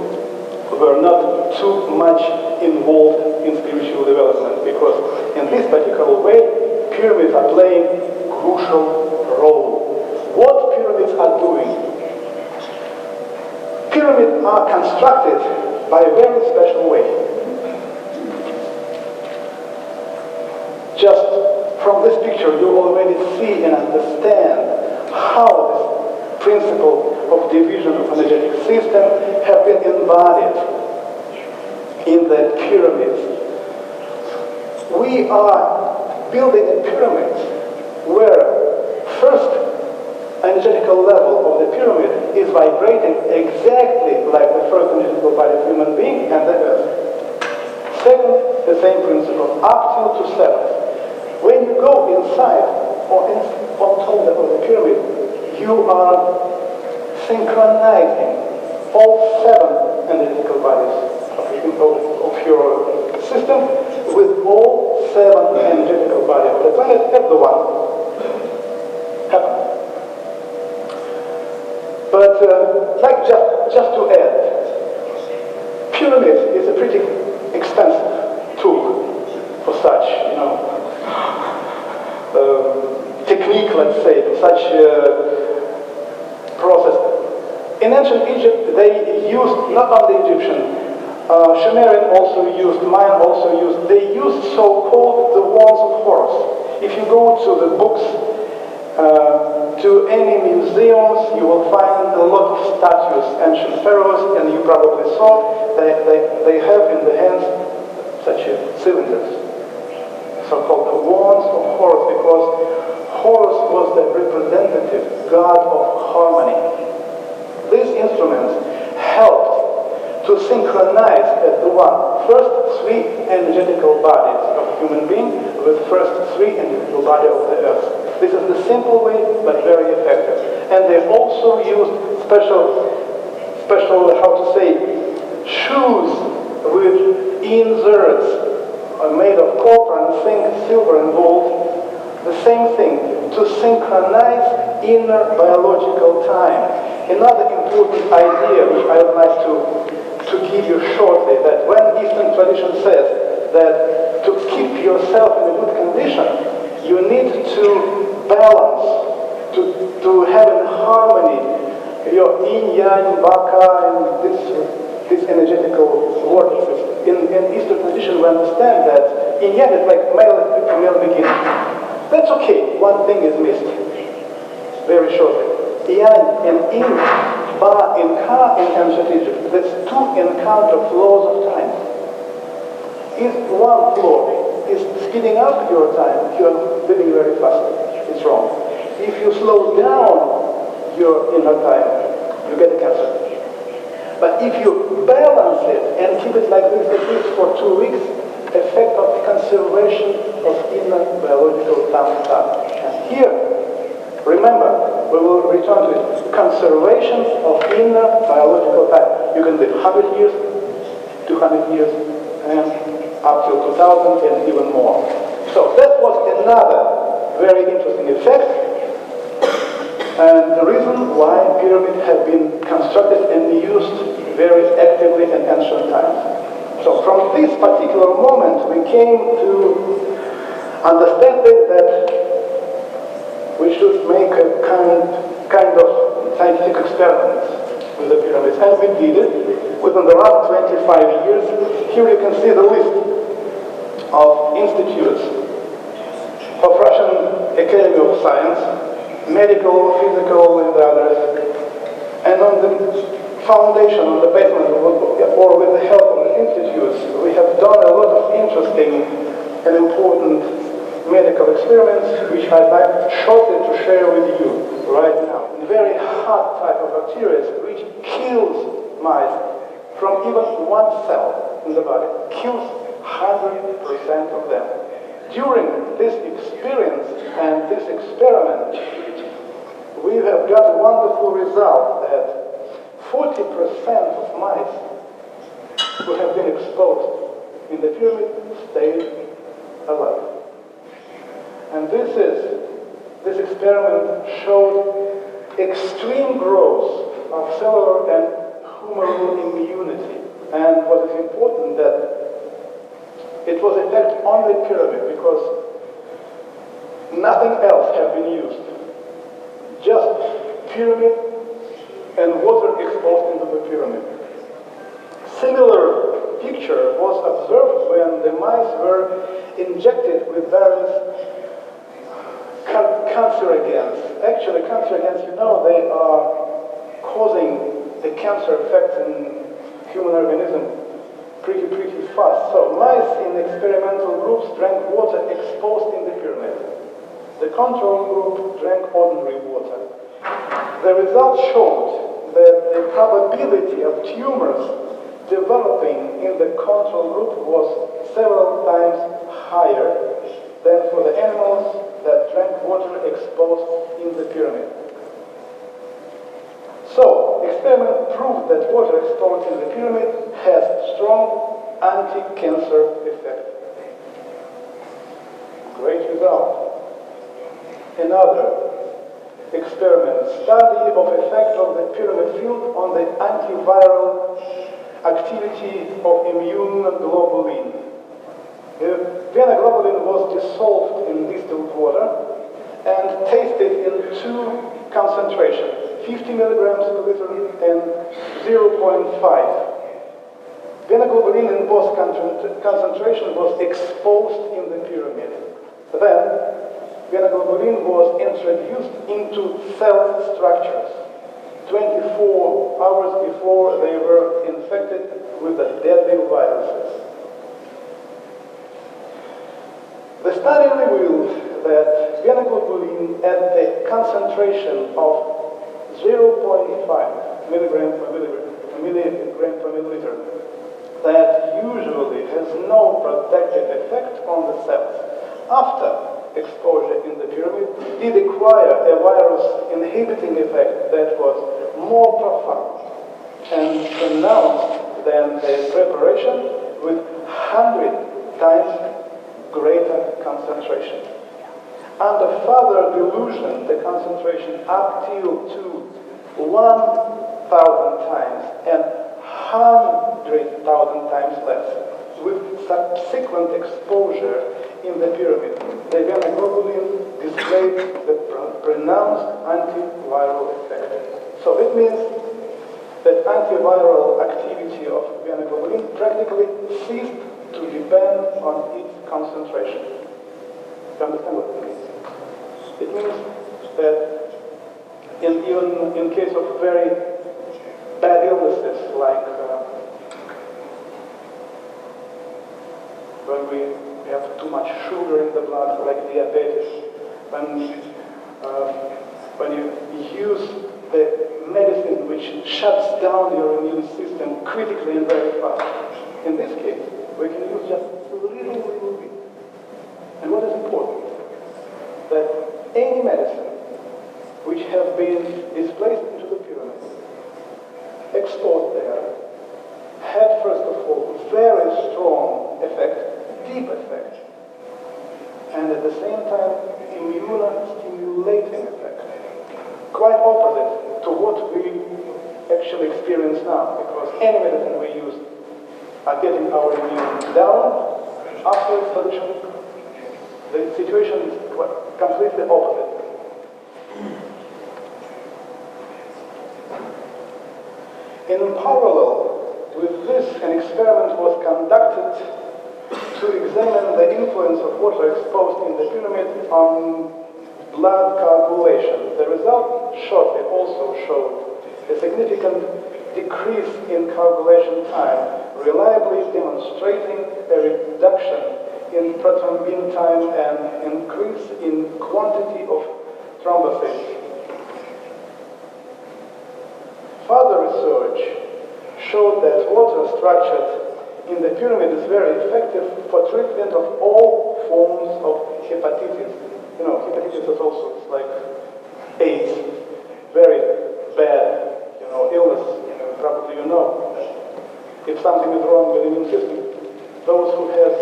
were not too much involved in spiritual development, because in this particular way, pyramids are playing a crucial role. What pyramids are doing? Pyramids are constructed by a very special way. Just from this picture, you already see and understand how this principle of division of energetic system have been embodied in the pyramids. We are building a pyramid where first energetical level of the pyramid is vibrating exactly like the first energetical body of human being and the earth. Second, the same principle, up till to seventh. When you go inside or on top of the pyramid, you are synchronizing all 7 energetical bodies of your system with all 7 energetical bodies of the planet at the one. Happen. But just to add, pyramid is a pretty expensive tool for such, technique, let's say, such process. In ancient Egypt, they used, not only Egyptian, Sumerian also used, Mayan also used, they used so-called the wands of Horus. If you go to the books, to any museums, you will find a lot of statues, ancient pharaohs, and you probably saw they have in the hands such cylinders, so-called the wands of Horus, because Horus was the representative god of harmony. These instruments helped to synchronize as the one first 3 energetical bodies of a human being with first 3 energetical bodies of the earth. This is the simple way, but very effective. And they also used special, how to say, shoes with inserts made of copper and zinc, silver and gold, The same thing, to synchronize inner biological time. Another important idea which I would like to give you shortly, that when Eastern tradition says that to keep yourself in a good condition, you need to balance, to have in harmony your yin, yang, baka, and this energetical vortices. In Eastern tradition, we understand that yin yang is like male and female beginning. That's okay. One thing is missed. Very shortly. Yang and yin, ba and ka in ancient Egypt. That's two encounter flows of time. If one flow is speeding up your time, you are living very fast. It's wrong. If you slow down your inner time, you get cancer. But if you balance it and keep it like this at least for 2 weeks, effect of conservation of inner biological time. And here, remember, we will return to it, conservation of inner biological time. You can live 100 years, 200 years, and up till 2000 and even more. So that was another very interesting effect, and the reason why pyramids have been constructed and used very actively in ancient times. So from this particular moment, we came to understanding that we should make a kind of scientific experiments with the pyramids, and we did it within the last 25 years. Here you can see the list of institutes of Russian Academy of Science, medical, physical, and others. And on the foundation, on the basement, or with the help of the institutes, we have done a lot of interesting and important medical experiments, which I'd like shortly to share with you right now. A very hard type of bacteria which kills mice from even one cell in the body, kills 100% of them. During this experience and this experiment, we have got a wonderful result that 40% of mice who have been exposed in the pyramid stayed alive. And this experiment showed extreme growth of cellular and humoral immunity. And what is important that it was effect on the pyramid because nothing else had been used. Just pyramid and water exposed into the pyramid. Similar picture was observed when the mice were injected with various cancerogens. Actually, cancerogens, you know, they are causing the cancer effects in human organism pretty fast. So mice in experimental groups drank water exposed in the pyramid. The control group drank ordinary water. The results showed that the probability of tumors developing in the control group was several times higher than for the animals that drank water exposed in the pyramid. So, experiment proved that water exposed in the pyramid has strong anti-cancer effect. Great result. Another experiment, study of effect of the pyramid field on the antiviral activity of immune globulin. Vena globulin was dissolved in distilled water and tasted in two concentrations, 50 milligrams per liter and 0.5. Vena globulin in both concentration was exposed in the pyramid. Then, vena globulin was introduced into cell structures 24 hours before they were infected with the deadly viruses. The study revealed that vena globulin at the concentration of 0.5 milligram per milliliter that usually has no protective effect on the cells. After exposure in the pyramid, did acquire a virus inhibiting effect that was more profound and pronounced than the preparation with 100 times greater concentration. under further dilution, the concentration up till to 1,000 times and 100,000 times less, with subsequent exposure in the pyramid, the immunoglobulin displayed the pronounced antiviral effect. So it means that antiviral activity of immunoglobulin practically ceased to depend on its concentration. You understand what it means? It means that even in case of very bad illnesses like when we have too much sugar in the blood, like diabetes, when you use the medicine which shuts down your immune system critically and very fast. In this case, we can use just a little bit. And what is important? That any medicine which has been displaced into the pyramid, exposed there, had first of all very strong effect, deep effect, and at the same time immunostimulating effect. Quite opposite to what we actually experience now, because any medicine we use are getting our immune down after solution. The situation is completely opposite. In parallel with this, an experiment was conducted to examine the influence of water exposed in the pyramid on blood coagulation. The result shortly also showed a significant decrease in coagulation time, reliably demonstrating a reduction in prothrombin time and increase in quantity of thrombocytes. Further research showed that water structured in the pyramid is very effective for treatment of all forms of hepatitis. You know, hepatitis is also like AIDS, very bad, illness. Probably you know. If something is wrong with the immune system, those who have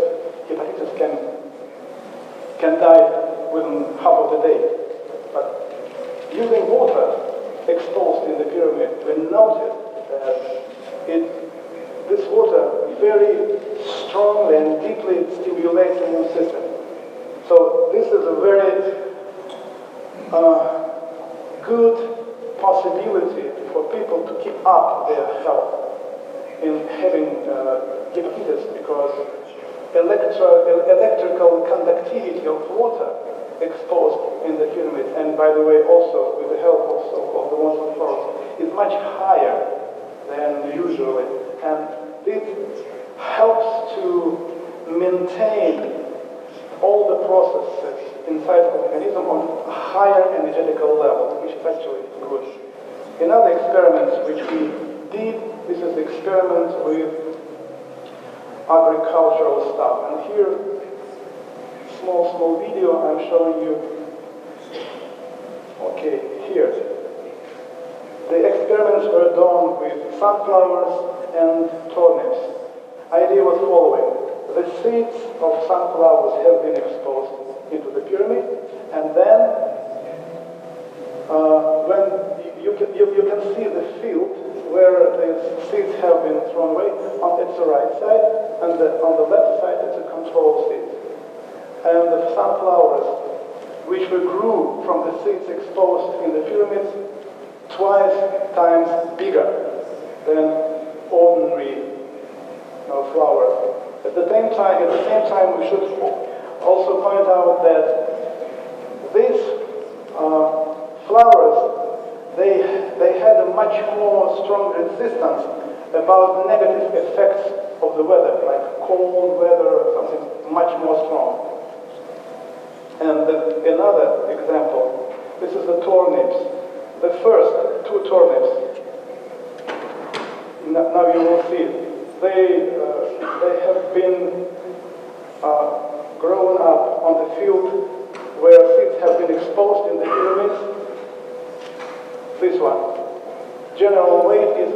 hepatitis can die within half of the day. But using water exposed in the pyramid, we noted that this water very strongly and deeply stimulates the immune system. So this is a very good possibility for people to keep up their health in having hepatitis, because electrical conductivity of water exposed in the pyramid, and by the way also with the help also of the water flows, is much higher than usually, and it helps to maintain all the processes inside the organism on a higher energetical level, which is actually good. Another experiment which we did, this is the experiment with agricultural stuff, and here small video I'm showing you. Okay, here. The experiments were done with sunflowers and turnips. Idea was following. The seeds of sunflowers have been exposed into the pyramid, and then when you can see the field where the seeds have been thrown away. It's the right side, and on the left side it's a control seed. And the sunflowers, which were grew from the seeds exposed in the pyramids, twice times bigger than ordinary flowers. At the same time, we should also point out that these flowers, they had a much more strong resistance about negative effects of the weather, like cold weather or something much more strong. And another example, this is the turnips. The first two turnips, now you will see, they have been grown up on the field where seeds have been exposed in the pyramids. This one. General weight is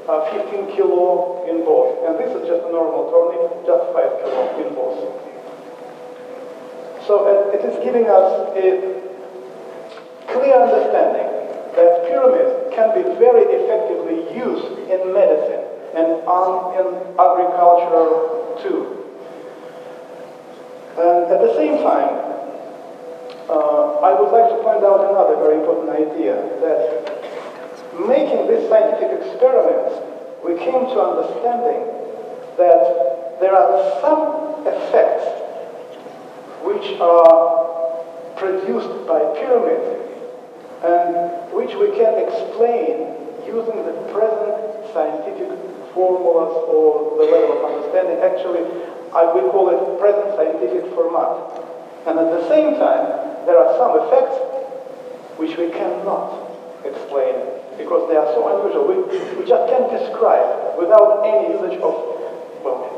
15 kilo in both. And this is just a normal turnip, just 5 kilo in both. So it is giving us a clear understanding that pyramids can be very effectively used in medicine and in agriculture too. And at the same time, I would like to point out another very important idea, that making this scientific experiment, we came to understanding that there are some effects which are produced by pyramids and which we can explain using the present scientific formulas or the level of understanding. Actually, we call it present scientific format. And at the same time, there are some effects which we cannot explain because they are so unusual. We just can't describe without any usage of, well,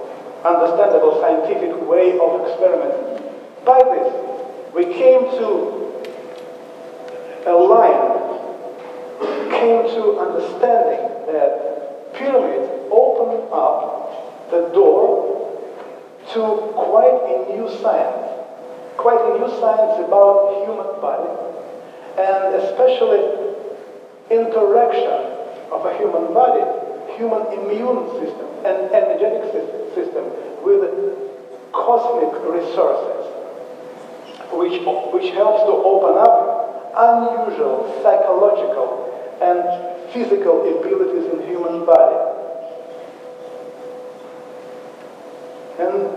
understandable scientific way of experimenting. By this, we came to came to understanding that pyramids open up the door to quite a new science about human body, and especially interaction of a human body, human immune system, and energetic system with cosmic resources, which helps to open up unusual psychological and physical abilities in human body. And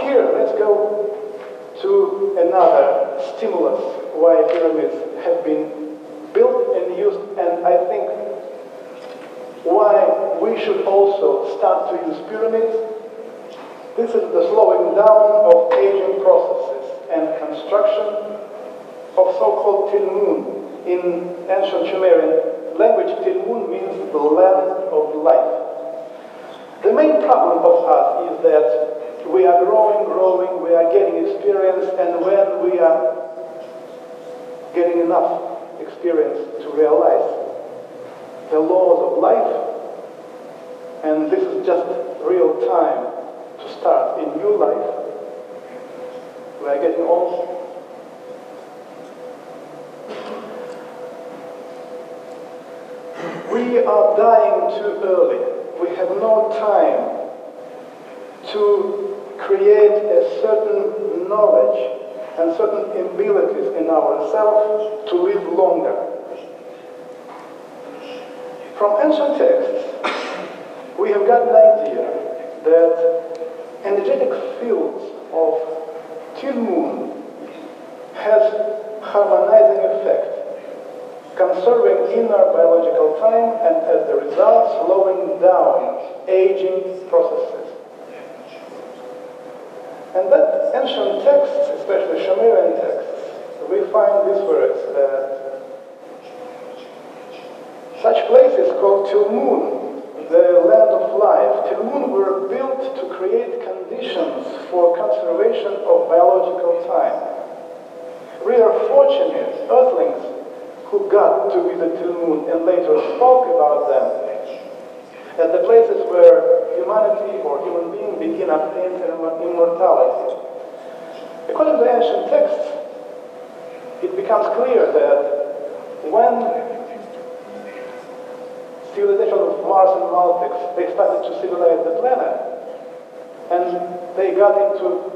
here, let's go to another stimulus why pyramids have been built and used, and I think why we should also start to use pyramids. This is the slowing down of aging processes and construction of so-called Tilmun. In ancient Sumerian language, Tilmun means the land of life. The main problem of us is that we are growing, we are getting experience, and when we are getting enough experience to realize the laws of life, and this is just real time to start a new life, we are getting old. We are dying too early. We have no time to create a certain knowledge and certain abilities in ourselves to live longer. From ancient texts, we have got an idea that energetic fields of Tilmun has harmonizing effect, conserving inner biological time and as a result slowing down aging processes. And that ancient texts, especially Sumerian texts, we find these words that such places called Tilmun, the land of life, Tilmun were built to create conditions for conservation of biological time. We are fortunate earthlings who got to visit Tilmun and later spoke about them as the places where humanity or human being begin obtaining immortality. According to ancient texts, it becomes clear that when civilization of Mars and Maltix, they started to civilize the planet, and they got into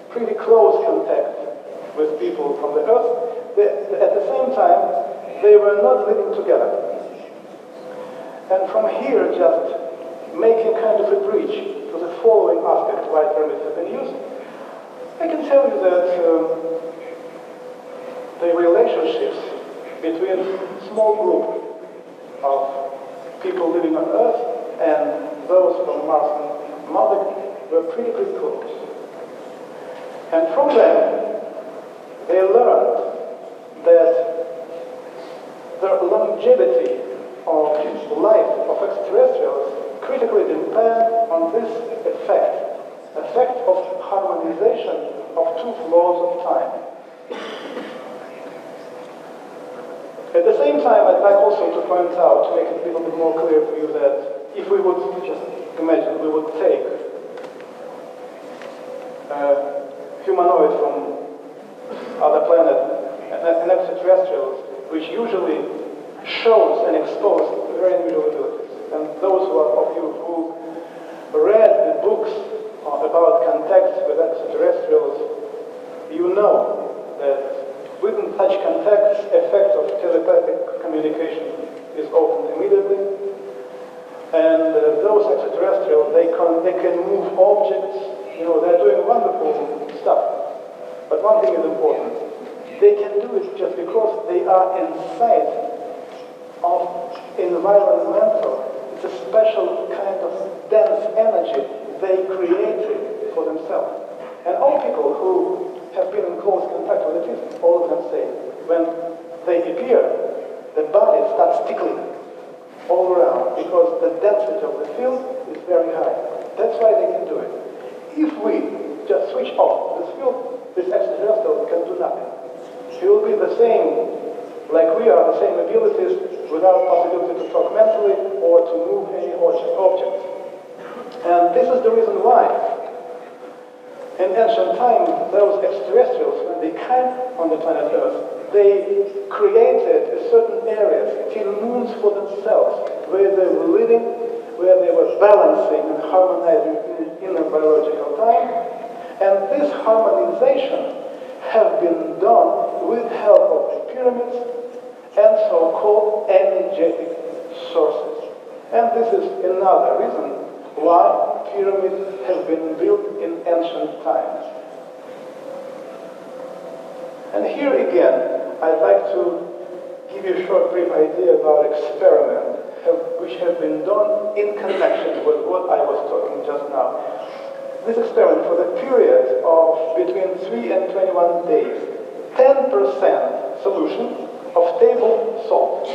pretty close contact with people from the Earth, at the same time, they were not living together. And from here, just making kind of a bridge to the following aspect why pyramids have been used, I can tell you that the relationships between a small group of people living on Earth and those from Mars and Maltix were pretty close. And from them, they learned that the longevity of life of extraterrestrials critically depend on this effect of harmonization of two flows of time. At the same time, I'd like also to point out, to make it a little bit more clear for you, that if we would just imagine we would take a humanoid from other planet and extraterrestrials, which usually shows and exposes very unusual abilities. And those of you who read the books about contacts with extraterrestrials, you know that within such contacts, effect of telepathic communication is often immediately. And those extraterrestrials, they can move objects. You know, they're doing wonderful stuff. But one thing is important. They can do it just because they are inside of environmental. It's a special kind of dense energy they created for themselves. And all people who have been in close contact with it, all of them say, when they appear, the body starts tickling all around because the density of the field is very high. That's why they can do it. If we just switch off this field, this extraterrestrial can do nothing. He will be the same, like we are, the same abilities, without possibility to talk mentally or to move any objects. And this is the reason why, in ancient times, those extraterrestrials, when they came on the planet Earth, they created certain areas, till moons for themselves, where they were living, where they were balancing and harmonizing in a biological time. And this harmonization have been done with help of the pyramids and so-called energetic sources. And this is another reason why pyramids have been built in ancient times. And here again, I'd like to give you a short brief idea about experiments which have been done in connection with what I was talking just now. This experiment for the period of between 3 and 21 days, 10% solution of table salt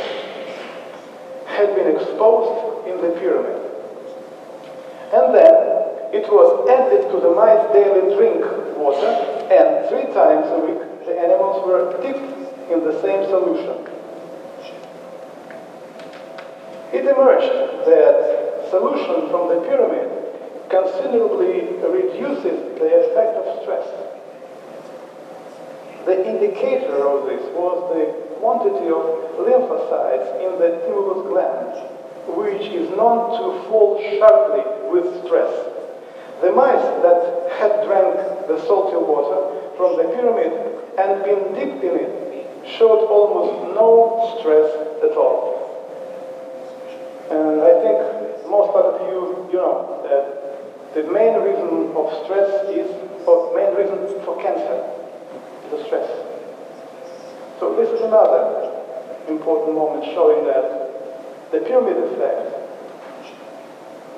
had been exposed in the pyramid. And then it was added to the mice daily drink water, and 3 times a week the animals were dipped in the same solution. It emerged that solution from the pyramid considerably reduces the effect of stress. The indicator of this was the quantity of lymphocytes in the thymus gland, which is known to fall sharply with stress. The mice that had drank the salty water from the pyramid and been dipped in it showed almost no stress at all. And I think most part of you know that the main reason of stress is, or main reason for cancer, the stress. So this is another important moment showing that the pyramid effect,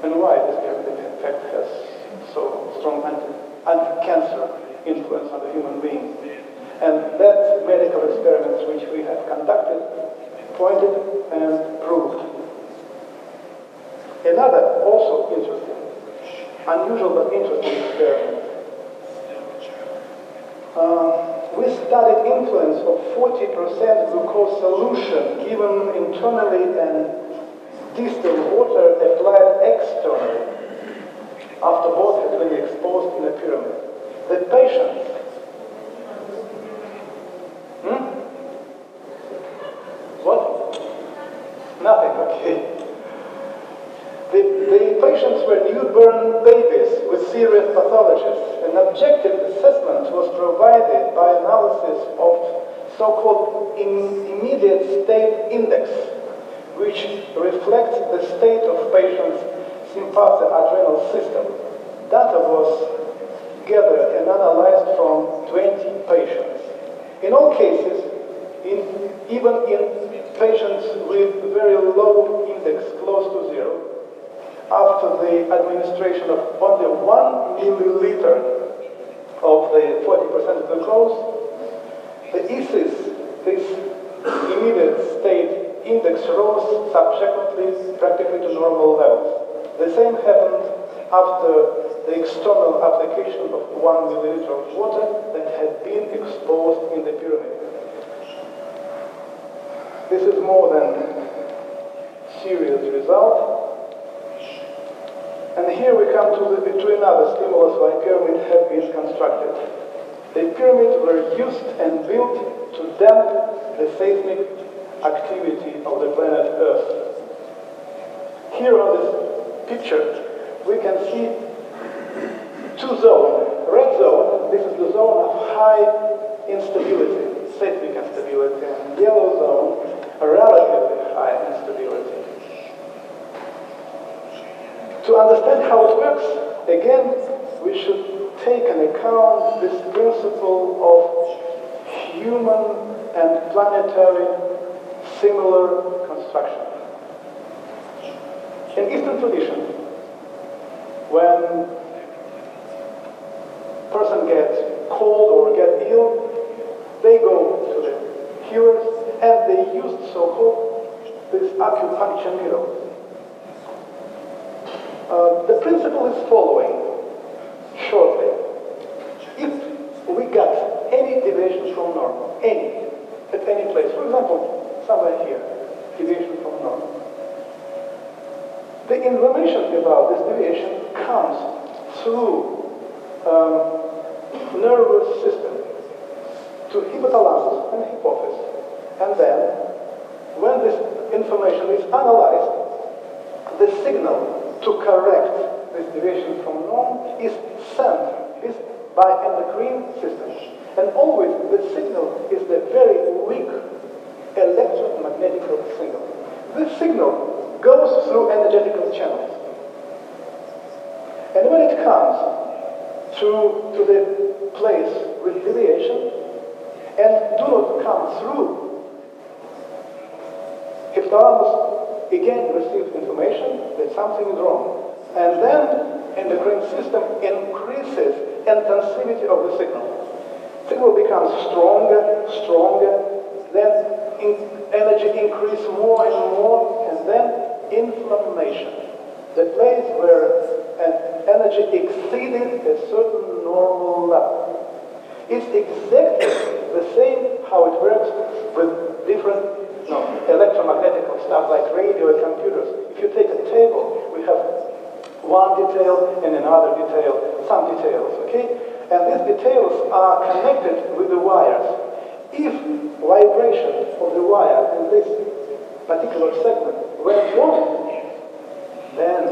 and why this pyramid effect has so strong anti-cancer influence on the human being. And that medical experiments which we have conducted, pointed and proved. Another also interesting, unusual but interesting experiment. We studied influence of 40% glucose solution given internally and distilled water applied externally after both had been exposed in a pyramid. The patients What? Nothing, okay. The patients were newborn babies with serious pathologies. An objective assessment was provided by analysis of so-called immediate state index, which reflects the state of patient's sympathetic adrenal system. Data was gathered and analyzed from 20 patients. In all cases, even in patients with very low index, close to 0, after the administration of only 1 milliliter of the 40% glucose, the ESIS, this immediate state index, rose subsequently practically to normal levels. The same happened after the external application of 1 milliliter of water that had been exposed in the pyramid. This is more than serious result. And here we come to another stimulus why pyramid have been constructed. The pyramids were used and built to damp the seismic activity of the planet Earth. Here on this picture, we can see two zones. Red zone, this is the zone of high instability, seismic instability, and yellow zone, a relatively high instability. To understand how it works, again, we should take into account this principle of human and planetary similar construction. In Eastern tradition, when a person gets cold or gets ill, they go to the healers and they use so-called this acupuncture needle. The principle is following shortly. If we got any deviation from normal, at any place, for example, somewhere here, deviation from normal, the information about this deviation comes through nervous system to hypothalamus and hypophysis. And then, when this information is analyzed, the signal to correct this deviation from norm is sent by endocrine system. And always the signal is the very weak electromagnetic signal. This signal goes through energetical channels. And when it comes to the place with deviation and do not come through, hypothalamus again receives information that something is wrong. And then endocrine system increases intensity of the signal. Signal becomes stronger, then energy increases more and more, and then inflammation. The place where energy exceeded a certain normal level. It's exactly the same how it works with different electromagnetic stuff like radio and computers. If you take a table, we have one detail and another detail, some details, okay? And these details are connected with the wires. If vibration of the wire in this particular segment went wrong, then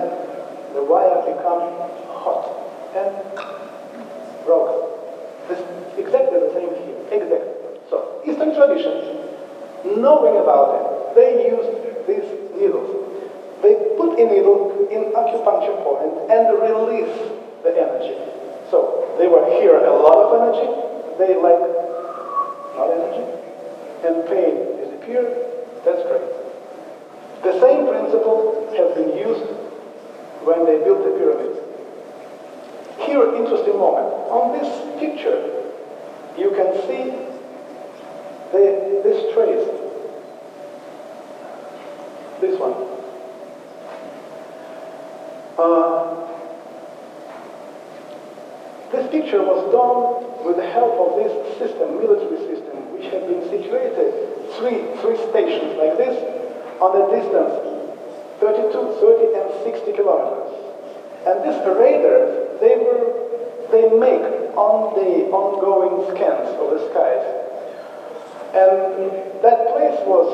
the wire becomes hot and broken. This is exactly the same here, exactly. So, Eastern tradition, knowing about it, they used these needles. They put a needle in acupuncture point and release the energy. So they were here a lot of energy, they like not energy, and pain disappeared. That's great. The same principle has been used when they built the pyramids. Here, interesting moment. On this picture, you can see this trace. This one. This picture was done with the help of this system, military system, which had been situated three stations like this on a distance 32, 30, and 60 kilometers. And these radars, they make on the ongoing scans of the skies. And that place was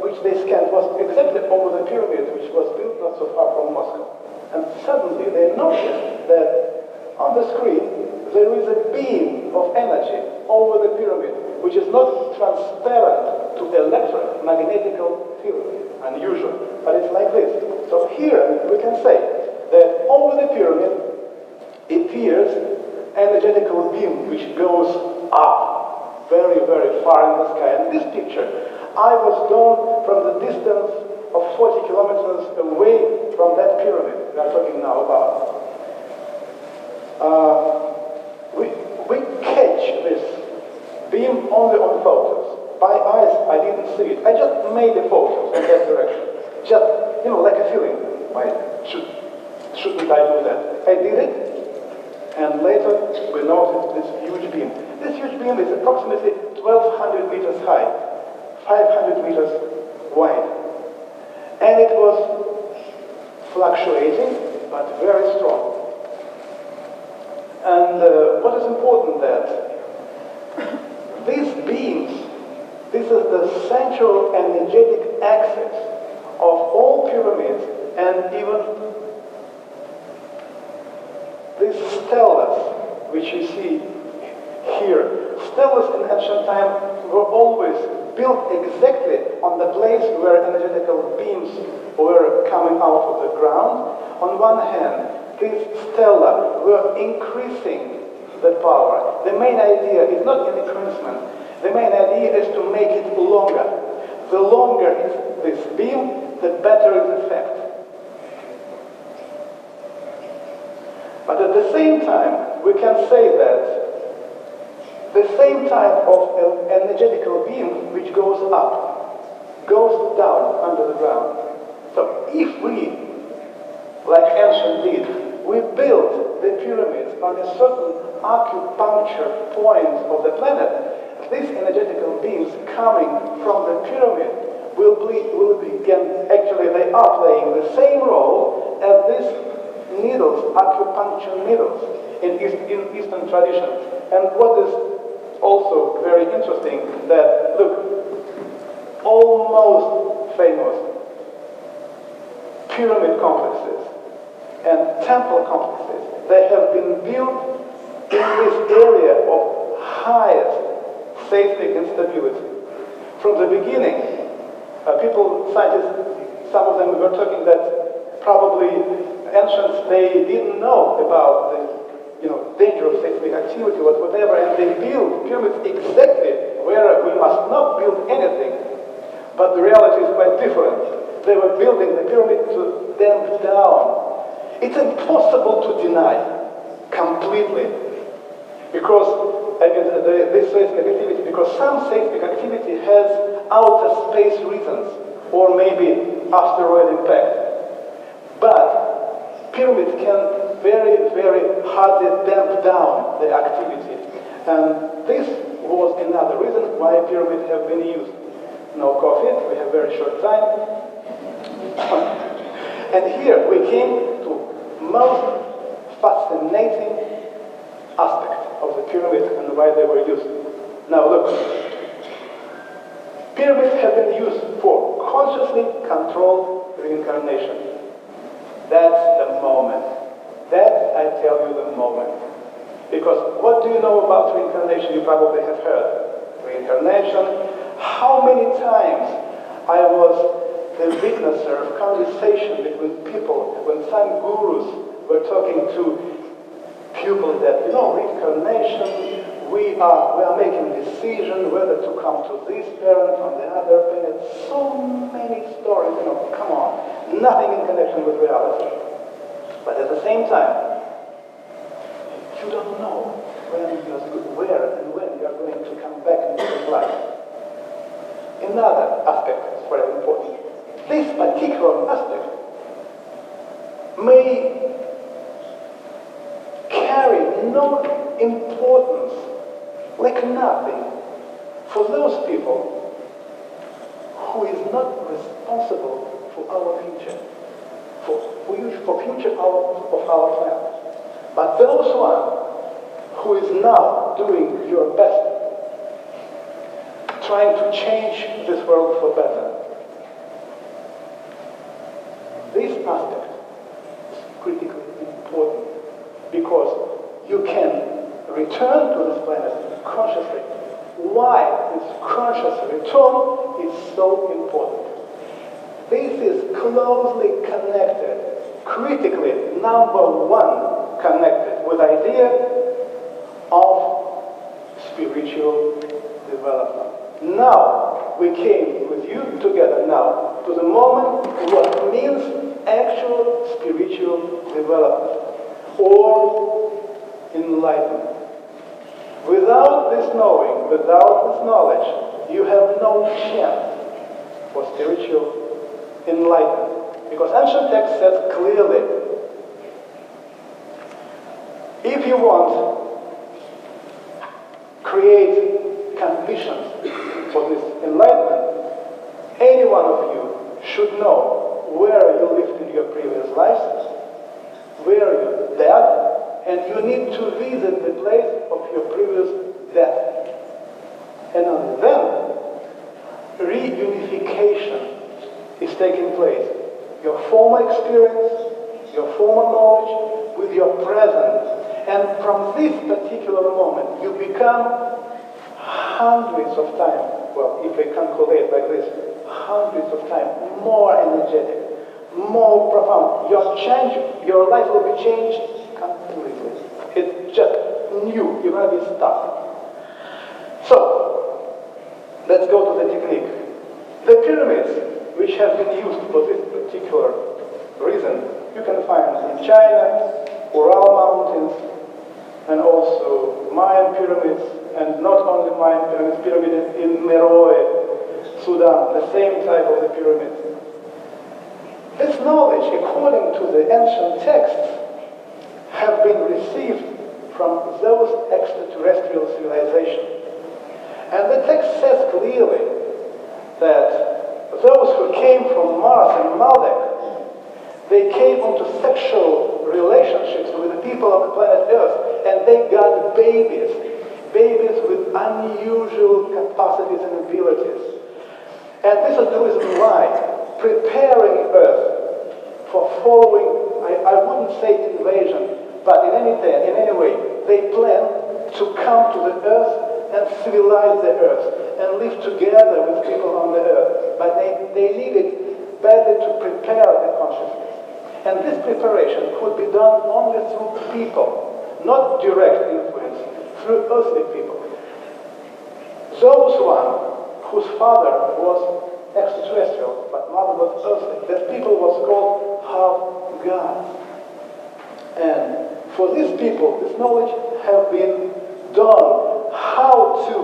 which they scanned was exactly over the pyramid, which was built not so far from Moscow. And suddenly they noticed that on the screen there is a beam of energy over the pyramid, which is not transparent to electromagnetic field, unusual, but it's like this. So here we can say that over the pyramid appears energetical beam which goes up very, very far in the sky. And this picture I was done from the distance of 40 kilometers away from that pyramid we are talking now about. We catch this beam only on photos. By eyes, I didn't see it. I just made the photos in that direction. Just, like a feeling. Why shouldn't I do that? I did it, and later we noticed this huge beam. This huge beam is approximately 1,200 meters high, 500 meters wide. And it was fluctuating, but very strong. And what is important that is the central energetic axis of all pyramids, and even these stelas, which you see here. Stelas in ancient time were always built exactly on the place where energetical beams were coming out of the ground. On one hand, these stela were increasing the power. The main idea is not an increasement. The main idea is to make it longer. The longer is this beam, the better its effect. But at the same time, we can say that the same type of energetical beam which goes up, goes down under the ground. So if we, like ancient did, we build the pyramids on a certain acupuncture point of the planet, these energetical beams coming from the pyramid will begin, actually they are playing the same role as these needles, acupuncture needles, in Eastern tradition. And what is also very interesting, that, look, almost famous pyramid complexes and temple complexes, they have been built in this area of highest seismic instability. From the beginning, scientists, some of them were talking that probably ancients, they didn't know about the danger of seismic activity or whatever, and they built pyramids exactly where we must not build anything. But the reality is quite different. They were building the pyramid to damp down. It's impossible to deny completely, because this seismic activity, because some seismic activity has outer space reasons, or maybe asteroid impact. But pyramids can very, very hardly damp down the activity. And this was another reason why pyramids have been used. No coffee, we have very short time. And here we came to most fascinating aspect of the pyramid and why they were used. Now look, pyramids have been used for consciously controlled reincarnation. That's the moment. That, I tell you, the moment. Because what do you know about reincarnation? You probably have heard. Reincarnation. How many times I was the witnesser of conversation between people when some gurus were talking to pupils that, reincarnation, we are making decision whether to come to this parent from the other parent. So many stories, come on. Nothing in connection with reality. But at the same time, you don't know where and when you are going to come back into this life. Another aspect is very important. This particular aspect may carry no importance, like nothing, for those people who is not responsible for our future. For future of our planet. But those who is now doing your best, trying to change this world for better. This aspect is critically important because you can return to this planet consciously. Why this conscious return is so important? This is closely connected, critically number one connected with the idea of spiritual development. Now, we came with you together now to the moment what means actual spiritual development or enlightenment. Without this knowing, without this knowledge, you have no chance for spiritual enlightenment. Because ancient text says clearly, if you want to create conditions for this enlightenment, any one of you should know where you lived in your previous lives, where you dead, and you need to visit the place of your previous death. And only then reunification is taking place. Your former experience, your former knowledge with your present. And from this particular moment, you become hundreds of times, well, if I calculate like this, hundreds of times more energetic, more profound. Your life will be changed completely. It's just new. You're going to be stuck. So, let's go to the technique. The pyramids, which have been used for this particular reason, you can find in China, Ural Mountains, and also Mayan pyramids, and not only Mayan pyramids, pyramids in Meroe, Sudan, the same type of the pyramids. This knowledge, according to the ancient texts, have been received from those extraterrestrial civilizations. And the text says clearly that those who came from Mars and Maldek, they came into sexual relationships with the people of the planet Earth, and they got babies with unusual capacities and abilities. And this is the reason why, preparing Earth for following, I wouldn't say invasion, but in any way, they plan to come to the Earth and civilize the Earth and live together with people on the Earth. But they needed badly to prepare the consciousness. And this preparation could be done only through people, not direct influence, through earthly people. Those one whose father was extraterrestrial, but mother was earthly, that people was called half gods. And for these people, this knowledge have been done how to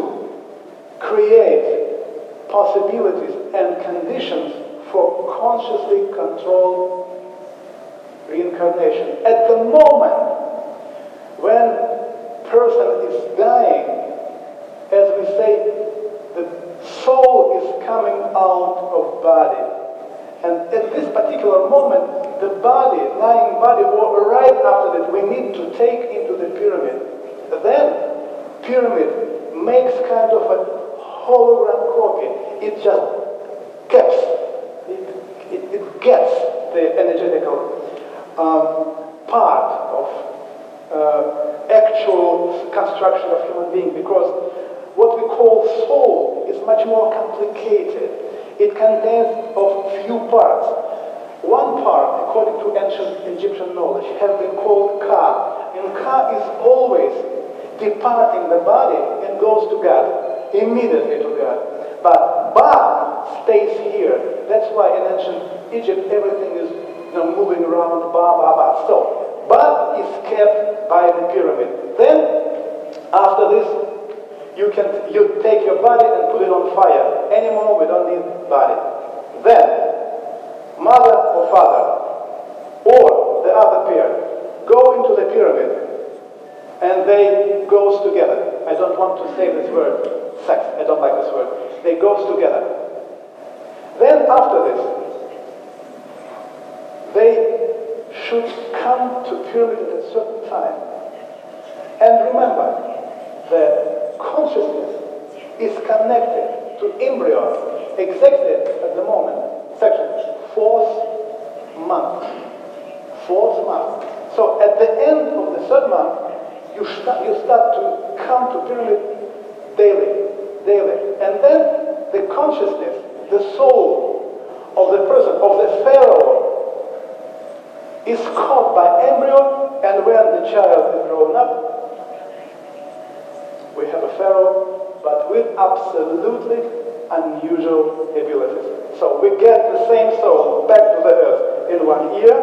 create possibilities and conditions for consciously controlled reincarnation. At the moment when person is dying, as we say, the soul is coming out of body. And at this particular moment, the body, lying body, or right after that, we need to take into the pyramid. Then, pyramid makes kind of a hologram copy. It just gets, it gets the energetical part of actual construction of human being, because what we call soul is much more complicated. It contains of few parts. One part, according to ancient Egyptian knowledge, has been called Ka. And Ka is always departing the body and goes to God, immediately to God. But Ba stays here. That's why in ancient Egypt everything is moving around, Ba. So, Ba is kept by the pyramid. Then, after this, you take your body and put it on fire. Anymore, we don't need body. Then, mother or father, or the other pair, go into the pyramid, and they goes together. I don't want to say this word, sex. I don't like this word. They goes together. Then, after this, they should come to pyramid at a certain time. And remember that consciousness is connected to embryo exactly at the moment, section, fourth month. So at the end of the third month, you start to come to pyramid daily. And then the consciousness, the soul of the person, of the pharaoh, is caught by embryo, and when the child is grown up, we have a pharaoh, but with absolutely unusual abilities. So we get the same soul back to the earth in 1 year,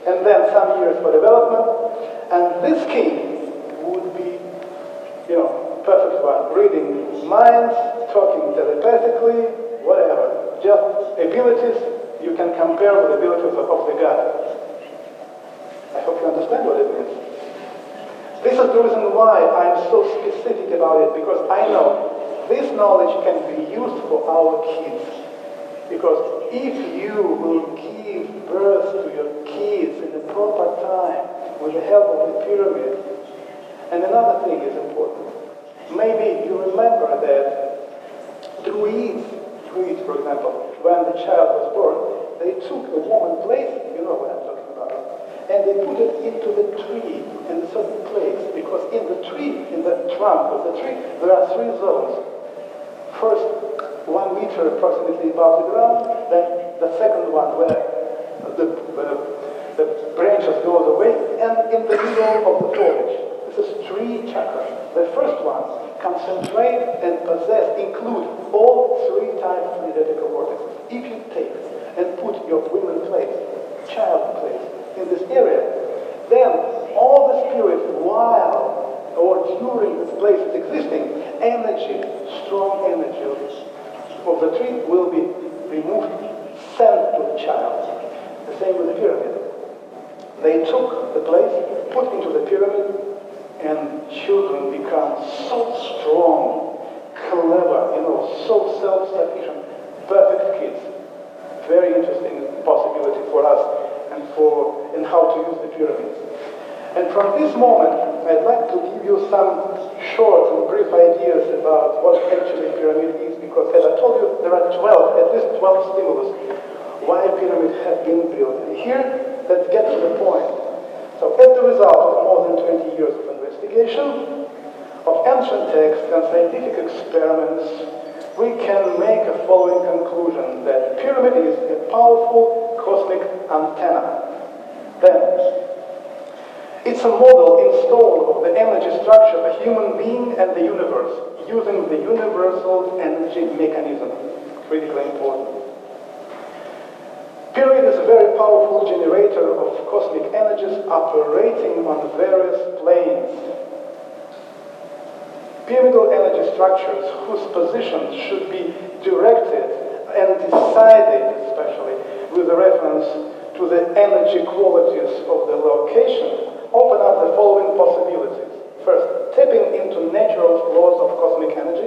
and then some years for development, and this king would be, perfect one, reading minds, talking telepathically, whatever, just abilities you can compare with the abilities of the god. I hope you understand what it means. This is the reason why I'm so specific about it, because I know this knowledge can be used for our kids. Because if you will give birth to your kids in the proper time, with the help of the pyramid, and another thing is important. Maybe you remember that Druids for example, when the child was born, they took a woman place, you know what I'm talking about, and they put it into the tree in a certain place, because in the tree, in the trunk of the tree, there are three zones. First, 1 meter approximately above the ground, then the second one where the branches goes away, and in the middle of the foliage. This is tree chakra. The first one, concentrate and possess, include all 3 types of energetical vortexes. If you take and put your women place, child place, in this area, then all the spirit, while or during this place is existing, energy, strong energy of the tree will be removed, sent to the child. The same with the pyramid. They took the place, put into the pyramid, and children become so strong, clever, so self-sufficient, perfect kids. Very interesting possibility for us and how to use the pyramids. And from this moment, I'd like to give you some short and brief ideas about what actually a pyramid is, because as I told you, there are at least 12 stimulus why pyramids have been built. And here, let's get to the point. So as the result of more than 20 years of investigation, of ancient texts and scientific experiments, we can make a following conclusion, that pyramid is a powerful cosmic antenna. Then, it's a model installed of the energy structure of a human being and the universe, using the universal energy mechanism. Critically important. Pyramid is a very powerful generator of cosmic energies operating on various planes. Pyramidal energy structures whose positions should be directed and decided, especially with reference to the energy qualities of the location, open up the following possibilities. First, tapping into natural laws of cosmic energy,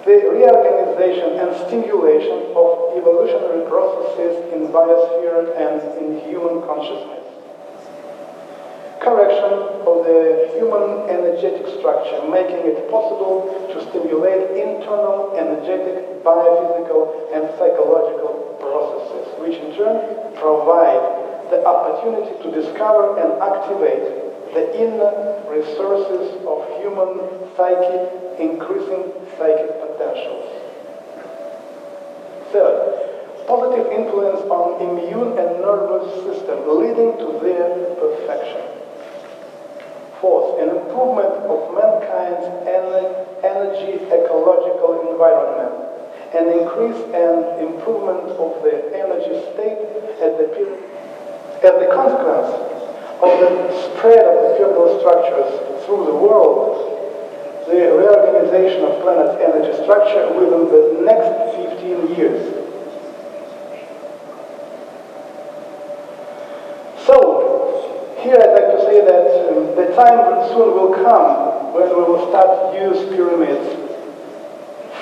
the reorganization and stimulation of evolutionary processes in biosphere and in human consciousness, correction of the human energetic structure, making it possible to stimulate internal energetic, biophysical, and psychological processes, which in turn provide the opportunity to discover and activate the inner resources of human psyche, increasing psychic potentials. Third, positive influence on immune and nervous system, leading to their perfection. Fourth, an improvement of mankind's energy ecological environment, an increase and improvement of the energy state at the consequence of the spread of the pyramidal structures through the world, the reorganization of planet's energy structure within the next 15 years. So, here I'd like to say that the time soon will come when we will start to use pyramids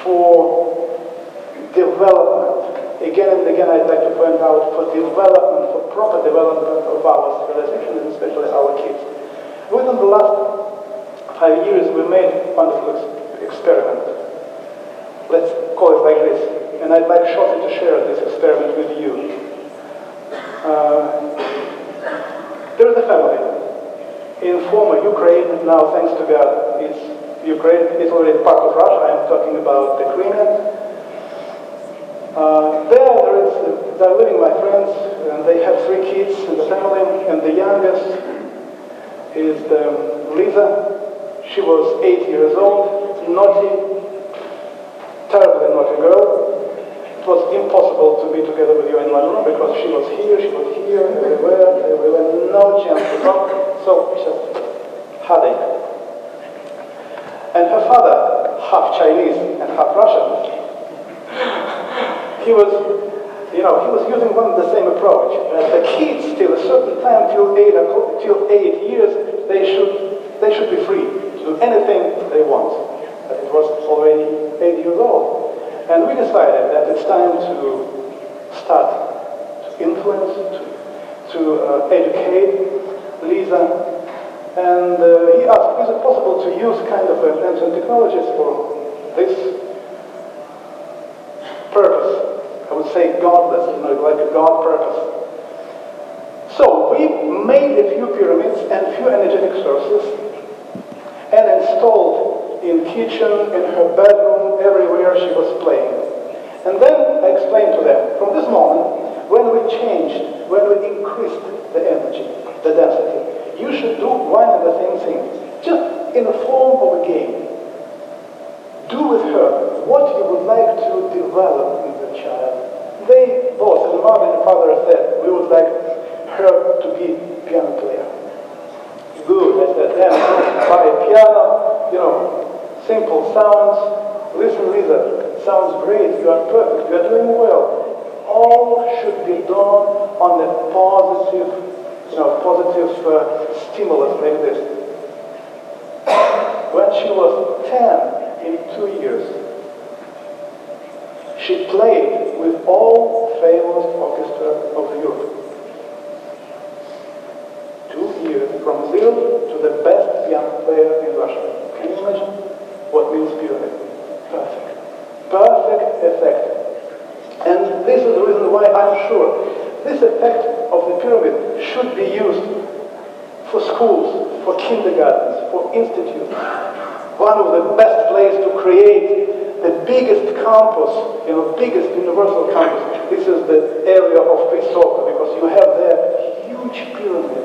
for development. Again and again, I'd like to point out, for development, for proper development of our civilization, and especially our kids. Within the last 5 years, we made a wonderful experiment. Let's call it like this. And I'd like shortly to share this experiment with you. There is a family in former Ukraine. Now, thanks to God, Ukraine is already part of Russia. I'm talking about the Crimea. They're living my friends, and they have 3 kids in the family, and the youngest is Lisa. She was 8 years old, naughty, terribly naughty girl. It was impossible to be together with you in one room because she was here, everywhere, no chance to talk, so just headache. And her father, half Chinese and half Russian, he was using one the same approach. The kids, till a certain time, till 8 years, they should be free to do anything they want. It was already 8 years old. And we decided that it's time to start to influence, to educate Lisa. And he asked, is it possible to use kind of ancient technologies for this purpose? would say godless, like a god purpose. So we made a few pyramids and a few energetic sources and installed in kitchen, in her bedroom, everywhere she was playing. And then I explained to them, from this moment, when we changed, when we increased the energy, the density, you should do one and the same thing, just in the form of a game. Do with her what you would like to develop in the child. They both, the mother and the father, said, we would like her to be a piano player. Good, I said, then buy a piano, simple sounds, listen, Lisa, sounds great, you are perfect, you are doing well. All should be done on a positive, positive stimulus like this. When she was 10, in 2 years, she played with all famous orchestra of Europe. 2 years, from zero to the best piano player in Russia. Can you imagine what means pyramid? Perfect. Perfect effect. And this is the reason why I'm sure this effect of the pyramid should be used for schools, for kindergartens, for institutes. One of the best places to create the biggest campus, biggest universal campus. This is the area of Prisoko, because you have there huge pyramid,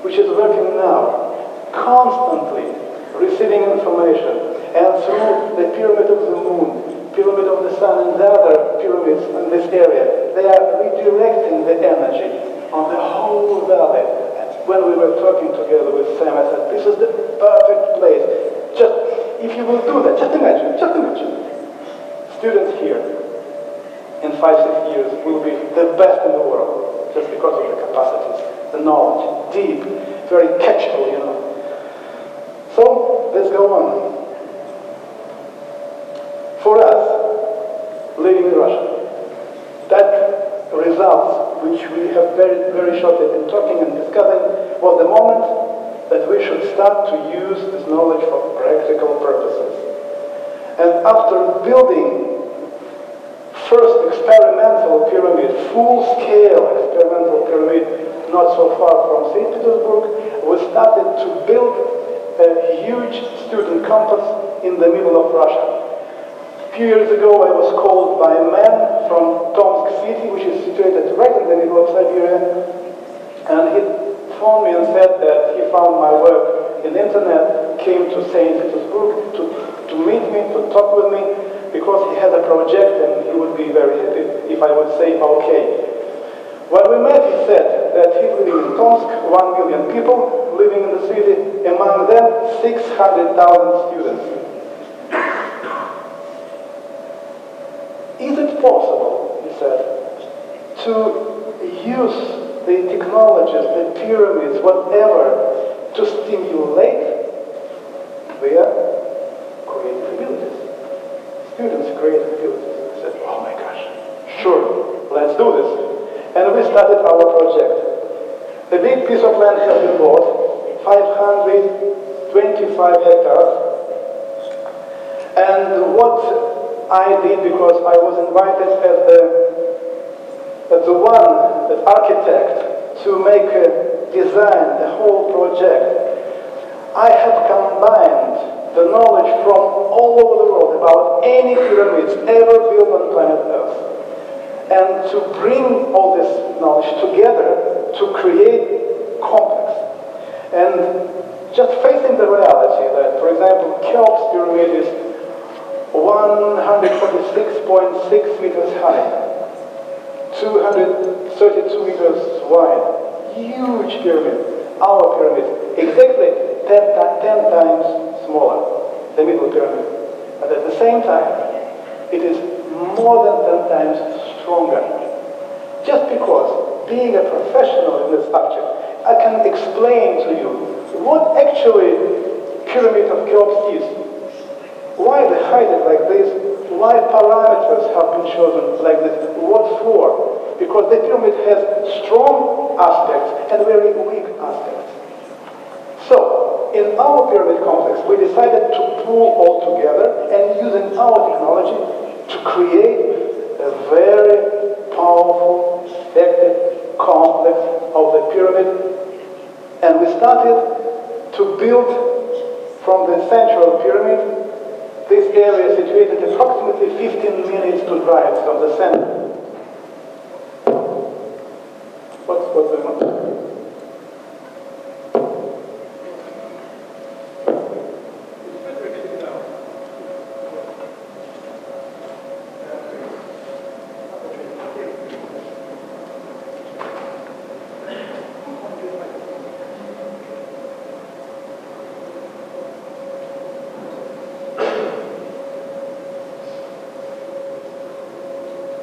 which is working now, constantly receiving information, and through the pyramid of the moon, pyramid of the sun, and the other pyramids in this area, they are redirecting the energy on the whole valley. And when we were talking together with Sam, I said, this is the perfect place. Just, if you will do that, just imagine. Students here, in 5-6 years, will be the best in the world, just because of the capacities, the knowledge, deep, very catchable, So, let's go on. For us, living in Russia, that results which we have very, very shortly been talking and discussing was the moment that we should start to use this knowledge for practical purposes. And after building first experimental pyramid, full-scale experimental pyramid, not so far from St. Petersburg, we started to build a huge student campus in the middle of Russia. A few years ago, I was called by a man from Tomsk city, which is situated right in the middle of Siberia, and he phoned me and said that he found my work in the internet, came to St. Petersburg to meet me, to talk with me, because he had a project and he would be very happy if I would say okay. When we met, he said that he's living in Tomsk, 1 million people living in the city, among them 600,000 students. Is it possible, he said, to use the technologies, the pyramids, whatever, to stimulate their creative abilities? Students' creative abilities. I said, oh my gosh, sure, let's do this. And we started our project. The big piece of land has been bought, 525 hectares. And what I did, because I was invited as the architect to make a design, the whole project. I have combined the knowledge from all over the world about any pyramids ever built on planet Earth, and to bring all this knowledge together to create complex. And just facing the reality that, for example, Cheops pyramid is 146.6 meters high, 232 meters wide, huge pyramid. Our pyramid, exactly 10 times smaller, the middle pyramid. But at the same time, it is more than 10 times stronger. Just because, being a professional in this subject, I can explain to you what actually pyramid of Cheops is. Why they hide it like this? Why parameters have been chosen like this? What for? Because the pyramid has strong aspects and very weak aspects. So, in our pyramid complex, we decided to pull all together and using our technology to create a very powerful, active complex of the pyramid. And we started to build from the central pyramid. This area is situated approximately 15 minutes to drive from the center. What's going on?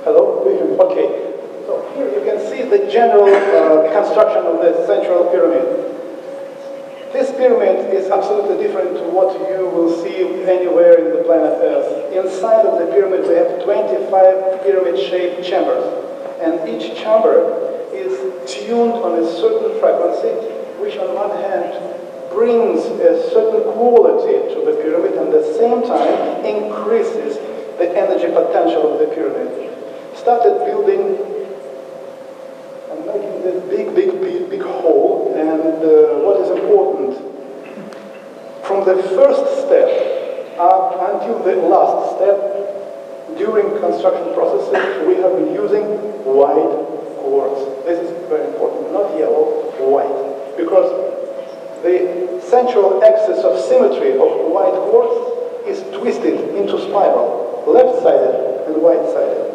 Hello? Okay. So here you can see the general construction of the central pyramid. This pyramid is absolutely different to what you will see anywhere in the planet Earth. Inside of the pyramid we have 25 pyramid-shaped chambers. And each chamber is tuned on a certain frequency, which on one hand brings a certain quality to the pyramid and at the same time increases the energy potential of the pyramid. Started building and making this big hole, and what is important, from the first step up until the last step, during construction processes, we have been using white quartz. This is very important, not yellow, white, because the central axis of symmetry of white quartz is twisted into spiral, left-sided and right-sided.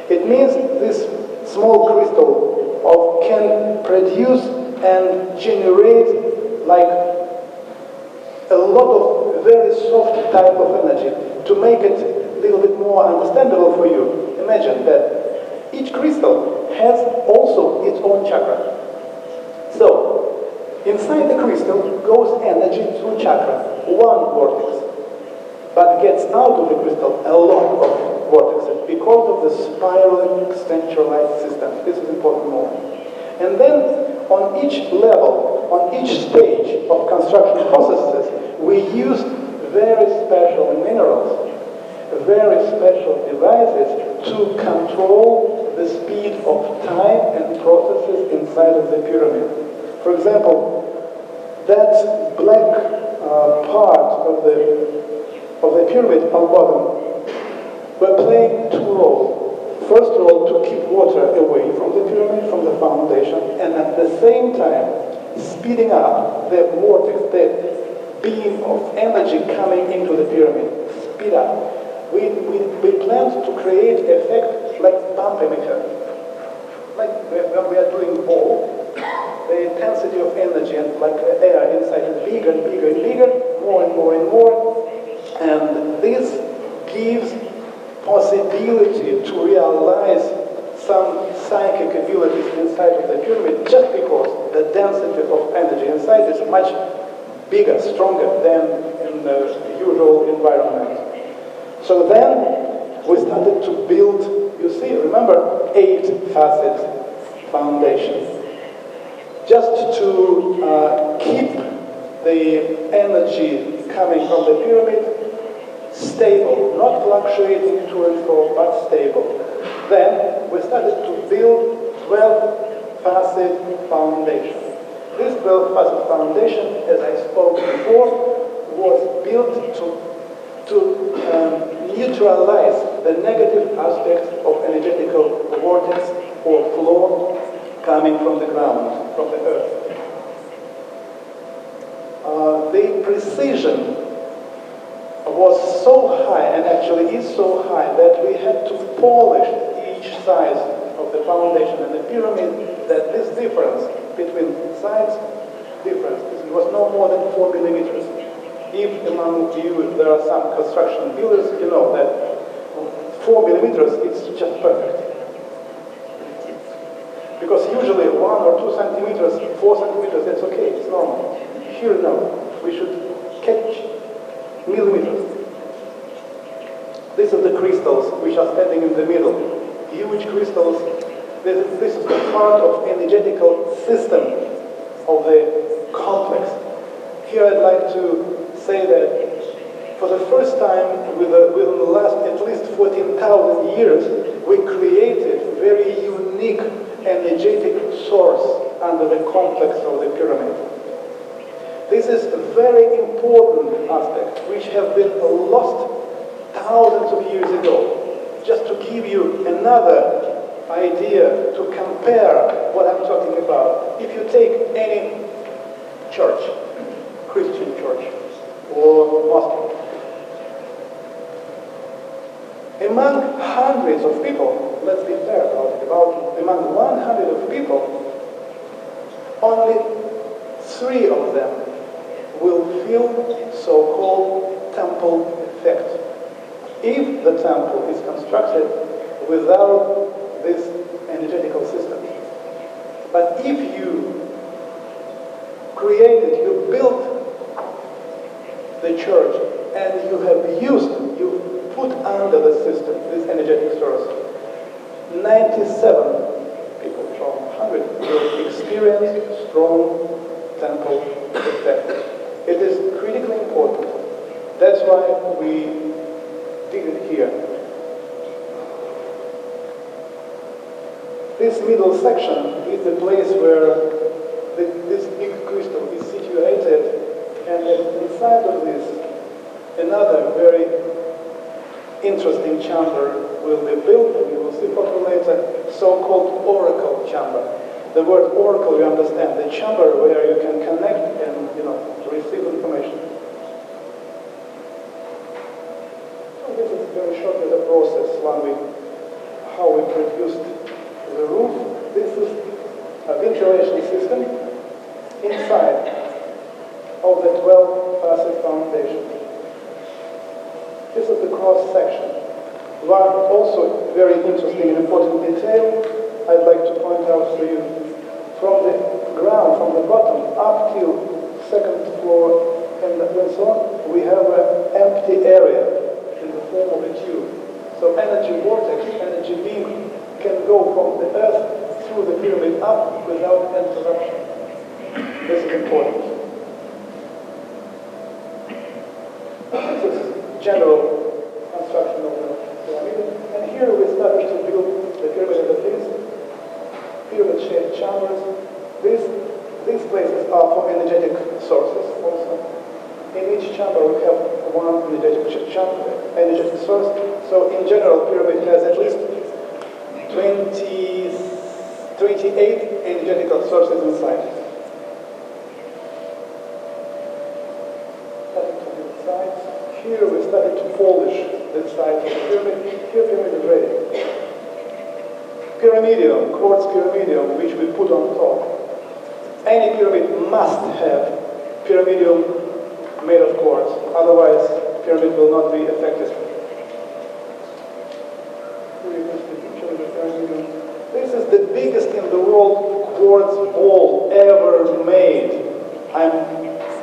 It means this small crystal can produce and generate like a lot of very soft type of energy. To make it a little bit more understandable for you, imagine that each crystal has also its own chakra. So, inside the crystal goes energy through chakra, one vortex, but gets out of the crystal a lot of vortexes because of the spiraling centralized system. This is important moment. And then on each level, on each stage of construction processes, we used very special minerals, very special devices to control the speed of time and processes inside of the pyramid. For example, that black part of the pyramid on bottom, we're playing two roles. First role, to keep water away from the pyramid, from the foundation, and at the same time, speeding up the vortex, the beam of energy coming into the pyramid. Speed up. We planned to create effect like bump emitter. Like when we are doing ball, the intensity of energy and like air inside is bigger and bigger and bigger, more and more and more, and this gives possibility to realize some psychic abilities inside of the pyramid just because the density of energy inside is much bigger, stronger than in the usual environment. So then we started to build, you see, remember, 8-facet foundation. Just to keep the energy coming from the pyramid stable, not fluctuating to and fro, but stable. Then we started to build 12-facet foundation. This 12-facet foundation, as I spoke before, was built to neutralize the negative aspects of energetical vortex or flow coming from the ground, from the earth. The precision was so high, and actually is so high, that we had to polish each size of the foundation and the pyramid, that this difference between sides difference, it was no more than 4 millimeters. If among you there are some construction builders, you know that 4 millimeters is just perfect. Because usually 1 or 2 centimeters, 4 centimeters, that's okay, it's normal. Here, no. We should catch millimeters. These are the crystals which are standing in the middle. Huge crystals. This is the part of energetical system of the complex. Here I'd like to say that for the first time within the last at least 14,000 years, we created a very unique energetic source under the complex of the pyramid. This is a very important aspect which have been lost thousands of years ago. Just to give you another idea to compare what I'm talking about. If you take any church, Christian church or mosque, among hundreds of people, let's be fair about it, among 100 of people, only 3 of them will feel so-called temple effect. If the temple is constructed without this energetical system. But if you created, you built the church and you have used, you put under the system this energetic source, 97 people from 100 will experience strong temple effect. It is critically important. That's why we did it here. This middle section is the place where this big crystal is situated, and inside of this, another very interesting chamber will be built, and you will see probably later, so-called oracle chamber. The word oracle, you understand, the chamber where you can connect and, to receive information. So this is very shortly the process, how we produced the roof. This is a ventilation system inside of the 12 passive foundation. This is the cross section. One also very interesting and important detail I'd like to point out to you. From the ground, from the bottom up till second floor and so on, we have an empty area in the form of a tube. So energy vortex, energy beam can go from the earth through the pyramid up without interruption. This is important. This is general construction of the pyramid. And here we started to build the pyramid of this, pyramid-shaped chambers. These places are for energetic sources also. In each chamber we have one energetic source. So in general, pyramid has at least 28 energetical sources inside. Here we started to polish the sides of the pyramid. Here pyramid is ready. Pyramidium, quartz pyramidium, which we put on top. Any pyramid must have pyramidium made of quartz, otherwise pyramid will not be effective. This is the biggest in the world quartz ball ever made. I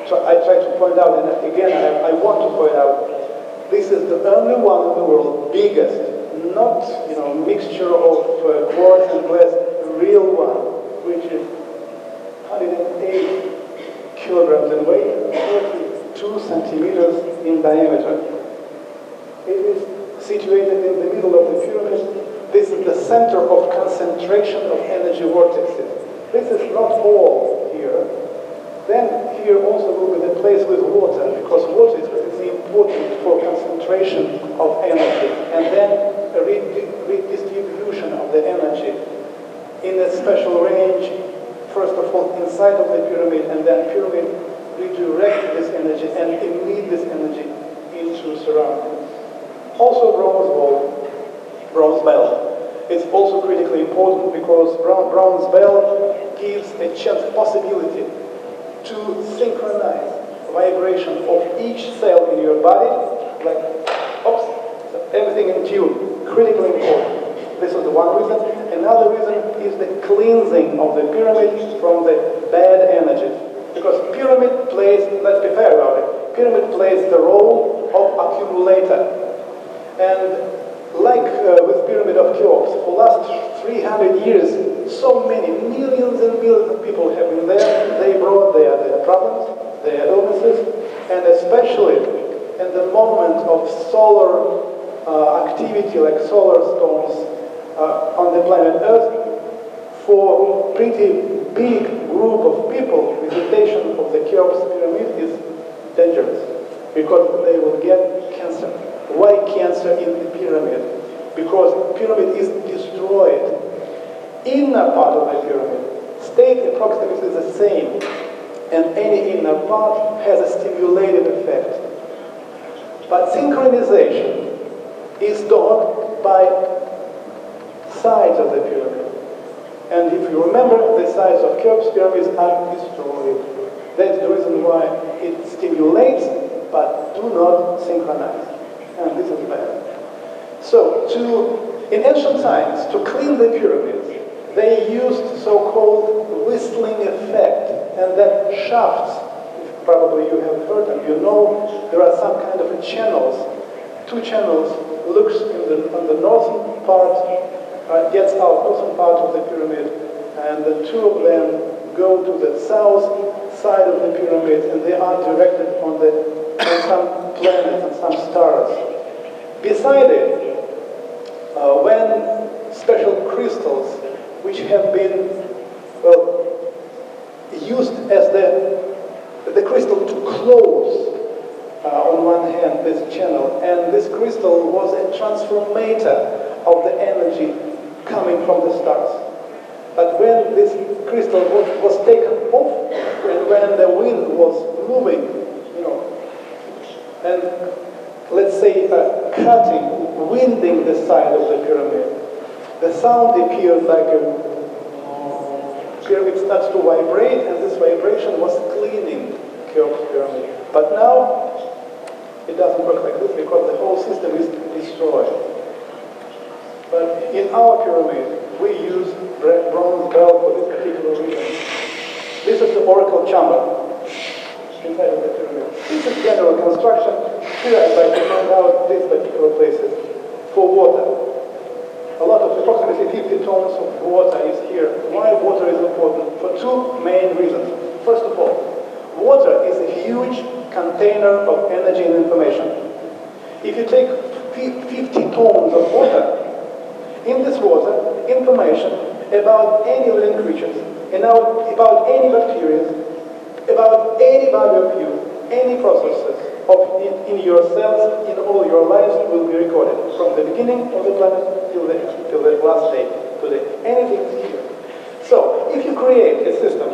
try to point out, and again I want to point out, this is the only one in the world, biggest, not mixture of quartz and glass, real one, which is 108 kilograms in weight, 32 centimeters in diameter. It is situated in the middle of the pyramid. This is the center of concentration of energy vortexes. This is not all here. Then here also will be the place with water, because water is important for concentration of energy, and then a redistribution of the energy in a special range, first of all inside of the pyramid, and then pyramid redirect this energy and emit this energy into surroundings. Also bronze bell. It's also critically important because bronze bell gives a chance possibility to synchronize vibration of each cell in your body, like, everything in tune, critically important. This is the one reason. Another reason is the cleansing of the pyramid from the bad energy. Because pyramid plays, let's be fair about it, pyramid plays the role of accumulator. And like with Pyramid of Cheops, for the last 300 years, so many, millions and millions of people have been there. They brought their problems, their illnesses, and especially in the moment of solar activity, like solar storms, on the planet Earth, for pretty big group of people, visitation of the Cheops pyramid is dangerous because they will get cancer. Why cancer in the pyramid? Because the pyramid is destroyed. Inner part of the pyramid stays approximately the same, and any inner part has a stimulated effect. But synchronization is done by sides of the pyramid. And if you remember, the sides of Cheops pyramids are destroyed. That's the reason why it stimulates, but do not synchronize. And this is bad. So, in ancient times, to clean the pyramids, they used so-called whistling effect, and that shafts, probably you have heard them, you know there are some kind of channels, two channels, looks on the northern part, gets out northern part of the pyramid, and the two of them go to the south side of the pyramid, and they are directed on some planets and some stars. Beside it, when special crystals, which have been used as the crystal to close on one hand this channel, and this crystal was a transformator of the energy coming from the stars. But when this crystal was taken off, and when the wind was moving, and let's say winding the side of the pyramid, the sound appeared like a pyramid starts to vibrate, and this vibration was cleaning Cheops pyramid. But now it doesn't work like this because the whole system is destroyed. But in our pyramid, we use bronze bell for this particular reason. This is the oracle chamber inside of the pyramid. This is general construction. Here I'd like to point out these particular places for water. A lot of approximately 50 tons of water is here. Why water is important? For two main reasons. First of all, water is a huge container of energy and information. If you take 50 tons of water, in this water, information about any living creatures, about any bacteria, about any body of you, any processes in your cells, in all your lives will be recorded from the beginning of the planet till the last day, today. Anything is here. So, if you create a system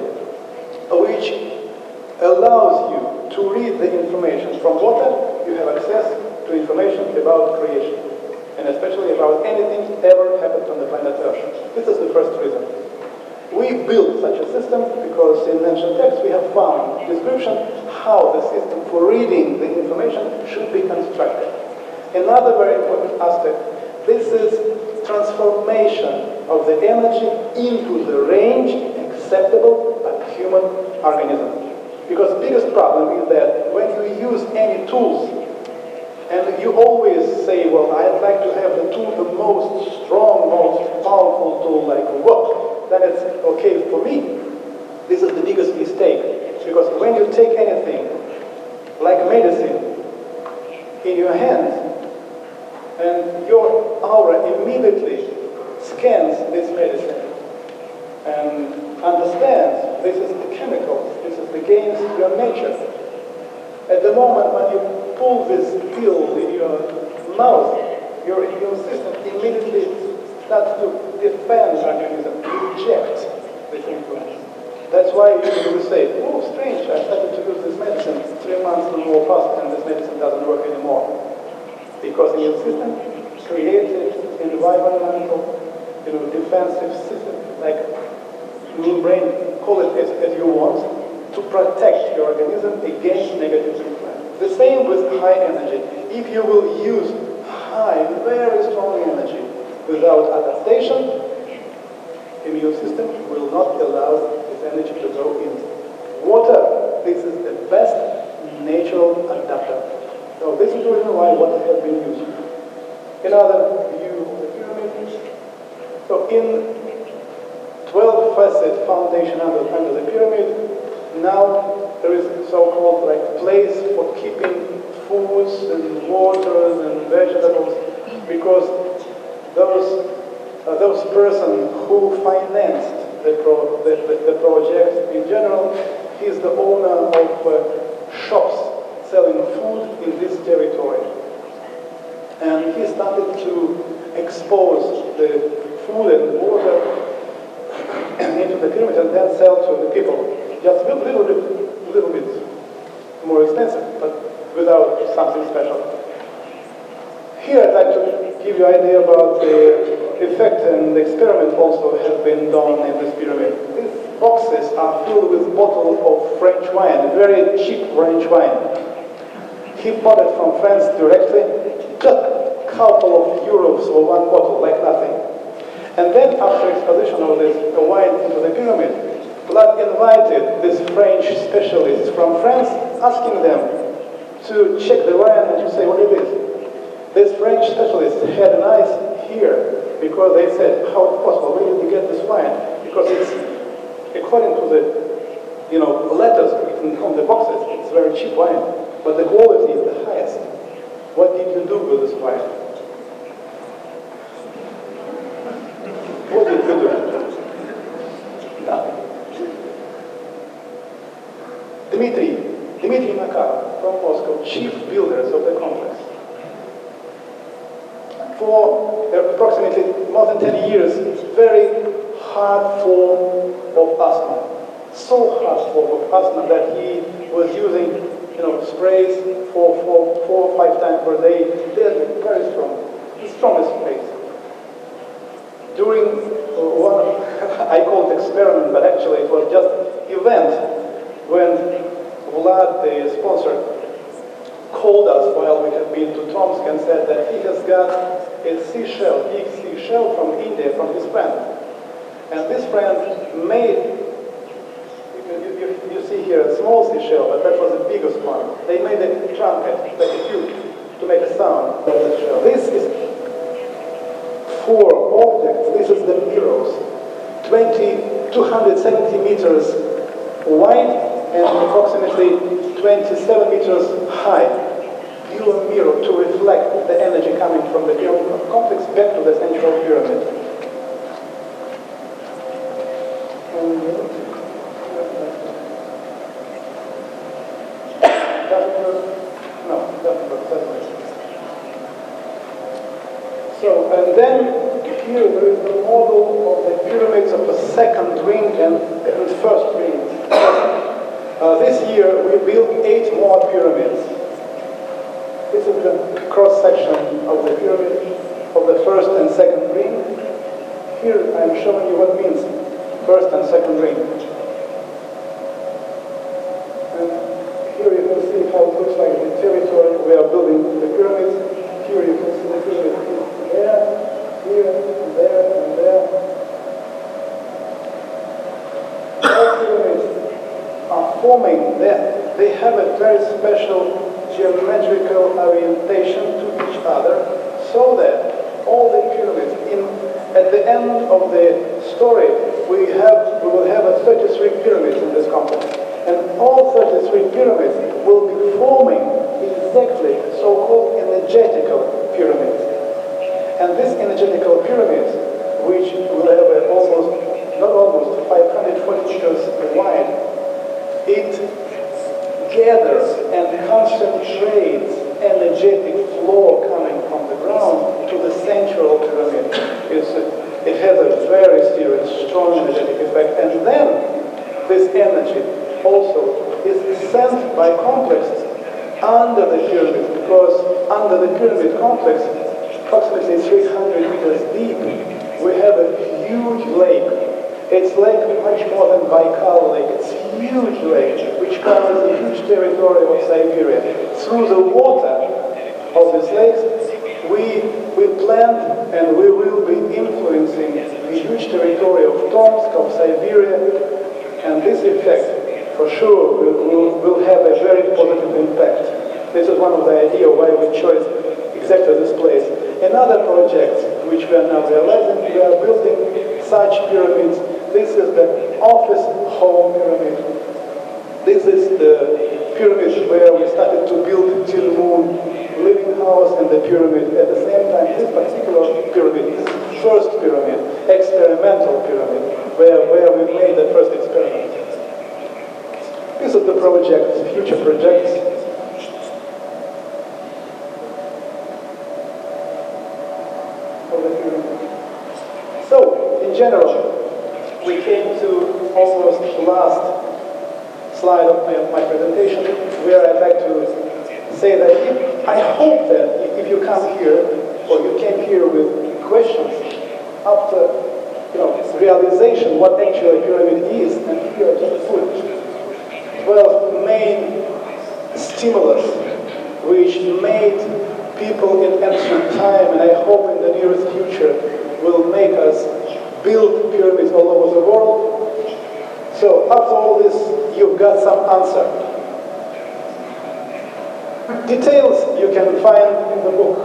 which allows you to read the information from water, you have access to information about creation, and especially about anything ever happened on the planet Earth. This is the first reason. We built such a system because in ancient texts we have found description how the system for reading the information should be constructed. Another very important aspect, this is transformation of the energy into the range acceptable by human organism. Because the biggest problem is that when you use any tools, and you always say, well, I'd like to have the tool, the most strong, most powerful tool, like what? Then it's okay for me. This is the biggest mistake. Because when you take anything, like medicine, in your hands, and your aura immediately scans this medicine and understands this is the chemicals, this is against your nature. At the moment when you pull this pill in your mouth, your immune system immediately starts to defend the organism, reject this influence. That's why you will say, oh, strange, I started to use this medicine 3 months or more past, and this medicine doesn't work anymore. Because the immune system created environmental, defensive system, like membrane, call it as you want, to protect your organism against negative influence. The same with high energy. If you will use high, very strong energy without adaptation, immune system will not allow this energy to go in. Water, this is the best natural adapter. So this is the reason why water has been used. Another view of the pyramid. So in 12-facet foundation under the pyramid, now there is so-called like place for keeping foods and waters and vegetables, because those those person who financed the project. In general, he's the owner of shops selling food in this territory. And he started to expose the food and water into the pyramid and then sell to the people. Just a little bit more expensive, but without something special. Here I'd like to give you an idea about the effect and the experiment also has been done in this pyramid. These boxes are filled with bottles of French wine, very cheap French wine. He bought it from France directly, just a couple of euros for one bottle, like nothing. And then after exposition of this wine into the pyramid, Vlad invited these French specialists from France, asking them to check the wine and to say, what is this? These French specialists had an eyes here because they said, how is it possible? Where did you get this wine? Because it's, according to the letters written on the boxes, it's very cheap wine, but the quality is the highest. What did you do with this wine? What did you do? Nothing. Dmitry Makarov from Moscow, chief builders of the complex. For approximately more than 10 years, very hard form of asthma. So hard form of asthma that he was using, sprays for 4 or 5 times per day. They're very strong, the strongest sprays. During one, I call it experiment, but actually it was just event when Vlad, the sponsor, called us while we had been to Tomsk and said that he has got a seashell, big seashell from India, from his friend. And this friend made, you see here a small seashell, but that was the biggest one. They made a trumpet, like a flute, to make a sound of the shell. This is 4 objects. This is the mirrors, 270 meters wide and approximately 27 meters high. Pure mirror to reflect the energy coming from the complex back to the central pyramid. So, and then here there is the model of the pyramids of the second ring and first ring. This year we built 8 more pyramids. This is the cross-section of the pyramid of the first and second ring. Here I'm showing you what means first and second ring. And here you can see how it looks like the territory we are building the pyramids. Here you can see the pyramid there, here, and there, and there. All pyramids are forming there. They have a very special geometrical orientation to each other, so that all the pyramids, at the end of the story, we will have 33 pyramids in this complex, and all 33 pyramids will be forming exactly so-called energetical pyramids. And these energetical pyramids, which will have not almost 540 meters wide, it gathers and concentrates energetic flow coming from the ground to the central pyramid. It has a very serious, strong energetic effect. And then this energy also is sent by complexes under the pyramid, because under the pyramid complex, approximately 300 meters deep, we have a huge lake. It's like much more than Baikal Lake. It's a huge lake which covers a huge territory of Siberia. Through the water of these lakes, we plan and we will be influencing the huge territory of Tomsk, of Siberia, and this effect, for sure, will have a very positive impact. This is one of the ideas why we chose exactly this place. Another project which we are now realizing, we are building such pyramids. This is the office home pyramid. This is the pyramid where we started to build till moon living house and the pyramid. At the same time, this particular pyramid is first pyramid, experimental pyramid, where we made the first experiment. These are the projects, future projects. So, in general, we came to almost the last slide of my presentation, where I'd like to say that I hope that if you come here, or you came here with questions after realization what actually a pyramid is, and here to put 12 main stimulus which made people in ancient time, and I hope in the nearest future, will make us build pyramids all over the world. So after all this, you've got some answer. Details you can find in the book,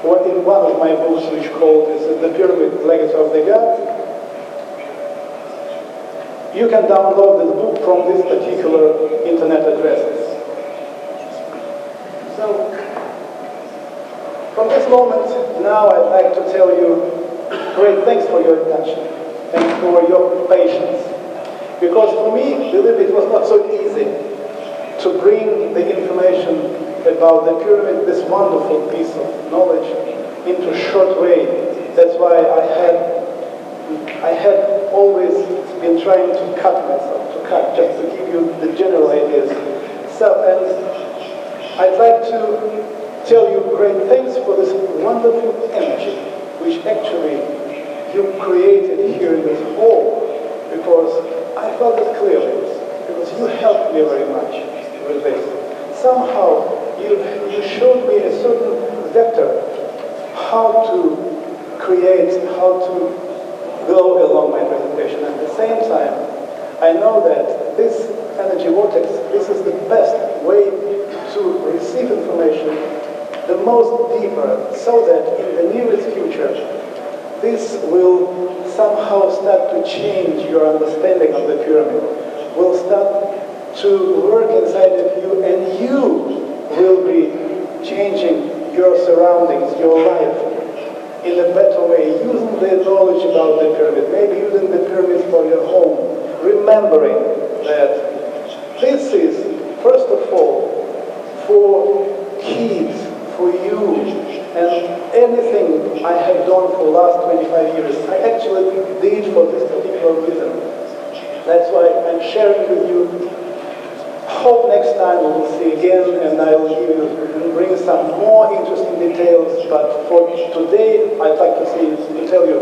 or in one of my books which called The Pyramid Legacy of the God. You can download this book from this particular internet address. So, from this moment, now I'd like to tell you great thanks for your attention and for your patience. Because for me, believe it was not so easy to bring the information about the pyramid, this wonderful piece of knowledge, into a short way. That's why I had always been trying to cut myself, just to give you the general ideas. So, and I'd like to tell you great thanks for this wonderful energy, which actually you created here in this hall, because I felt it clearly, because you helped me very much with this. Somehow, you showed me a certain vector, how to create, how to go along my presentation. At the same time, I know that this energy vortex, this is the best way to receive information, the most deeper, so that in the nearest future, this will somehow start to change your understanding of the pyramid, will start to work inside of you, and you will be changing your surroundings, your life, in a better way, using the knowledge about the pyramid, maybe using the pyramid for your home, remembering that this is, first of all, for kids, for you, and anything I have done for the last 25 years, I actually did for this particular reason. That's why I'm sharing with you. Hope next time we will see again, and I will give you and bring some more interesting details. But for today, I'd like to tell you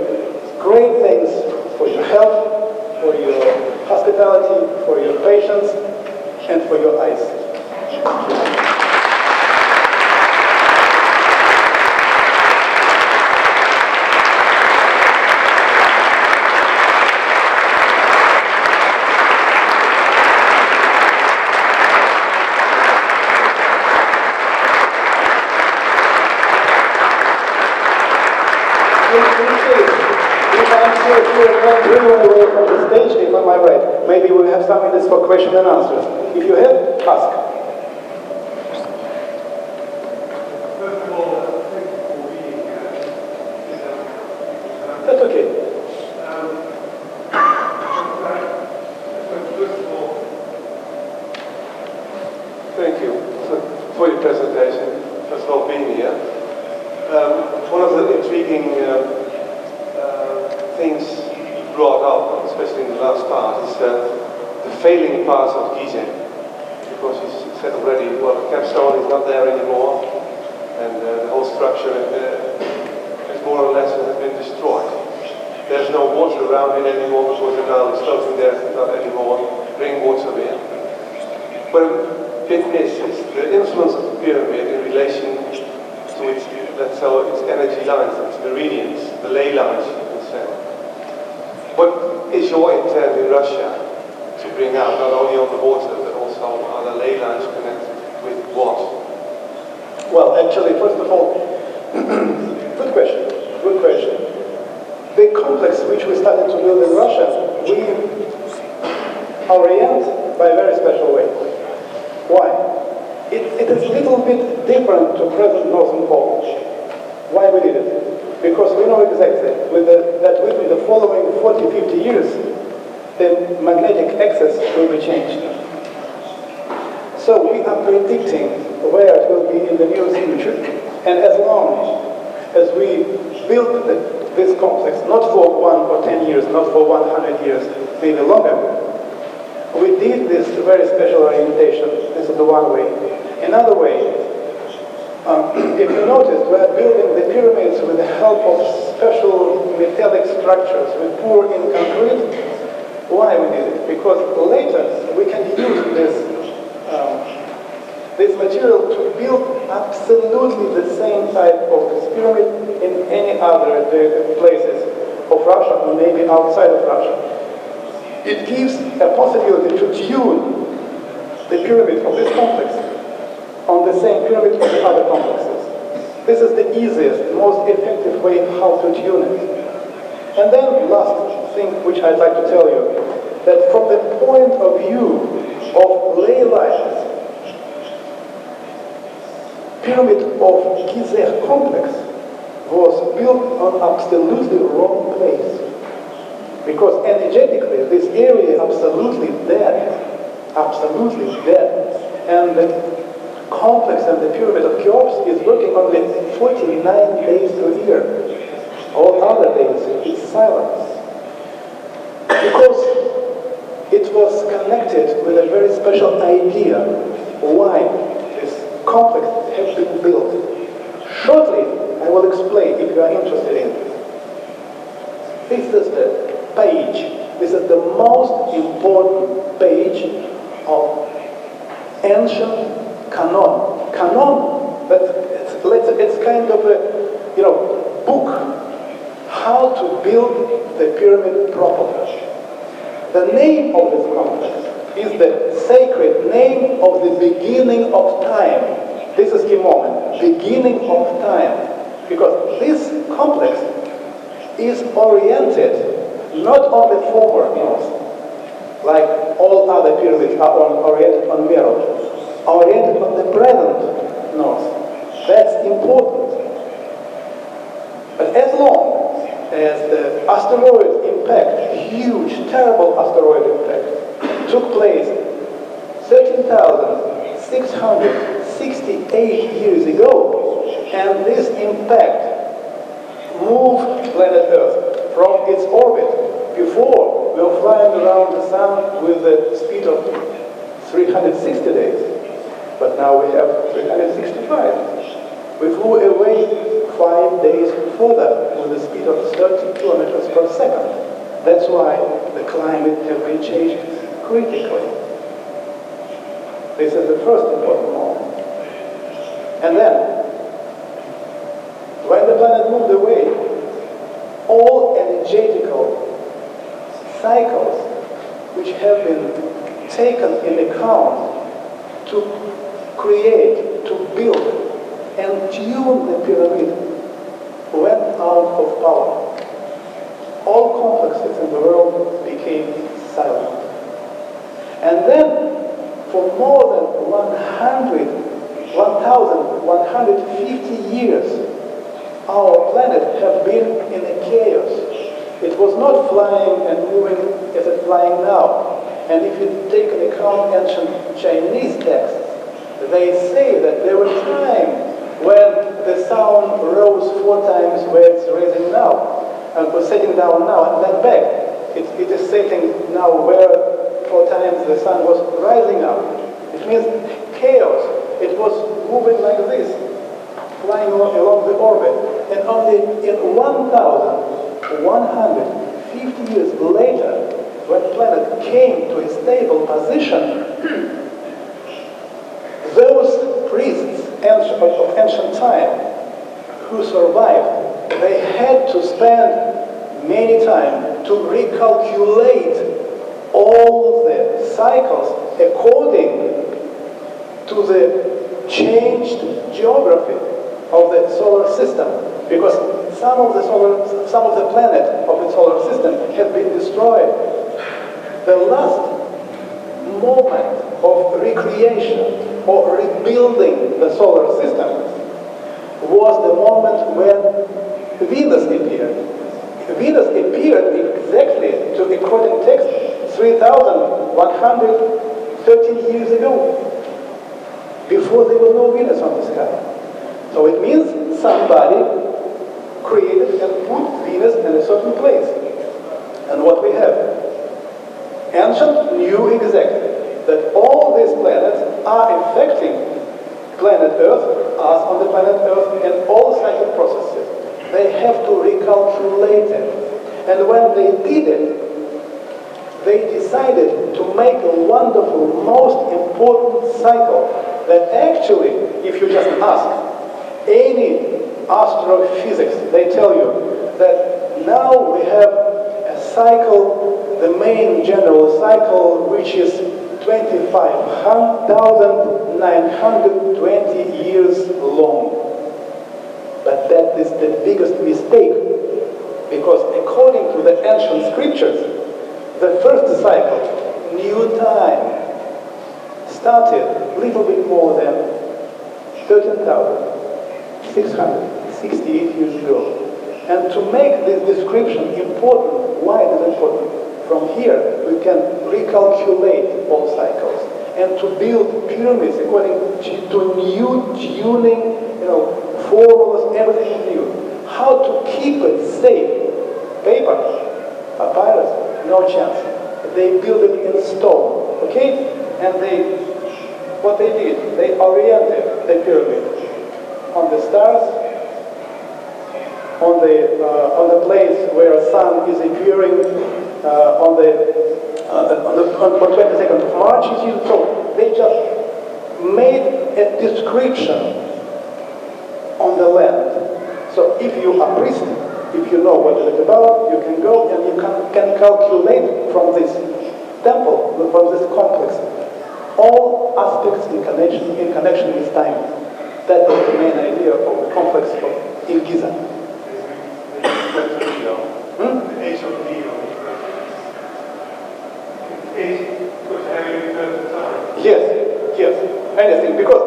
great things for your help, for your hospitality, for your patience, and for your eyes. Away from the stage, if am I right? Maybe we'll have some minutes for question and answers. If you have, ask. First of all, thank you for being here. That's okay. First of all, thank you for your presentation. First of all, being here. One of the intriguing things brought up, especially in the last part, is the failing parts of Gizeh. Because you said already, well, the capstone is not there anymore, and the whole structure is more or less has been destroyed. There's no water around it anymore because the Nile is floating there, not anymore, bring water in. But it is the influence of the pyramid in relation to its, let's say, its energy lines, its meridians, the ley lines, you can say. What is your intent in Russia to bring out, not only on the water, but also are the ley lines connected with what? Well, actually, first of all, good question. The complex which we started to build in Russia, we orient by a very special way. Why? It is a little bit different to present Northern Polish. Why we did it? because we know exactly that within the following 40-50 years, the magnetic axis will be changed. So we are predicting where it will be in the near future, and as long as we build this complex, not for 1 or 10 years, not for 100 years, maybe longer, we did this very special orientation. This is the one way. Another way, if you notice, we are building the pyramids with the help of special metallic structures we pour in concrete. Why we did it? Because later we can use this material to build absolutely the same type of this pyramid in any other places of Russia or maybe outside of Russia. It gives a possibility to tune the pyramid of this complex on the same pyramid of the other complexes. This is the easiest, most effective way how to tune it. And then last thing which I'd like to tell you, that from the point of view of ley lines, pyramid of Gizeh complex was built on absolutely wrong place. Because energetically, this area is absolutely dead. Absolutely dead. And the complex and the pyramid of Cheops is working only 49 days per year. All other days, it's silence. Because it was connected with a very special idea why this complex has been built. Shortly, I will explain if you are interested in this. This is the page. This is the most important page of ancient canon. Canon, it's kind of a book how to build the pyramid properly. The name of this complex is the sacred name of the beginning of time. This is the moment, beginning of time. Because this complex is oriented not on the forward north, like all other pyramids are oriented on mirror, oriented on the present north. That's important. But as long as the asteroid impact, huge, terrible asteroid impact, took place 13,668 years ago, and this impact moved planet Earth from its orbit. Before, we were flying around the sun with the speed of 360 days, but now we have 365. We flew away 5 days further with a speed of 30 kilometers per second. That's why the climate has been changed critically. This is the first important moment. And then, when the planet moved away, all energetical cycles which have been taken in account to create, to build, and tune the pyramid went out of power. All complexes in the world became silent. And then, for more than 1,150 years, our planet has been in a chaos. It was not flying and moving as it's flying now. And if you take into account ancient Chinese texts, they say that there was time when the sun rose 4 times where it's rising now, and was setting down now and then back. It is setting now where 4 times the sun was rising up. It means chaos. It was moving like this, flying along the orbit. And only in 1,150 years later, when the planet came to a stable position, those priests of ancient time who survived, they had to spend many time to recalculate all the cycles according to the changed geography of the solar system, because some of the planets of the solar system have been destroyed. The last moment of recreation or rebuilding the solar system was the moment when Venus appeared. Venus appeared exactly to the according text 3,113 years ago, before there was no Venus on the sky. So it means somebody created and put Venus in a certain place. And what we have? Ancient knew exactly that all these planets are affecting planet Earth, us on the planet Earth, and all cycle processes. They have to recalculate it. And when they did it, they decided to make a wonderful, most important cycle that actually, if you just ask any astrophysics, they tell you that now we have a cycle, the main general cycle, which is 25,920 years long. But that is the biggest mistake, because according to the ancient scriptures, the first cycle, new time, started a little bit more than 13,668 years ago. And to make this description important, why it is important? From here, we can recalculate all cycles and to build pyramids according to new tuning, formulas, everything is new. How to keep it safe? Paper, papyrus, no chance. They build it in stone, okay? And what they did, they oriented the pyramid on the stars, on the place where sun is appearing on 22nd of March. So they just made a description on the land. So if you are a priest, if you know what it is about, you can go and you can calculate from this temple, from this complex, all aspects in connection with time. That is the main idea of the complex in Giza. The age of Leo. Yes, anything, because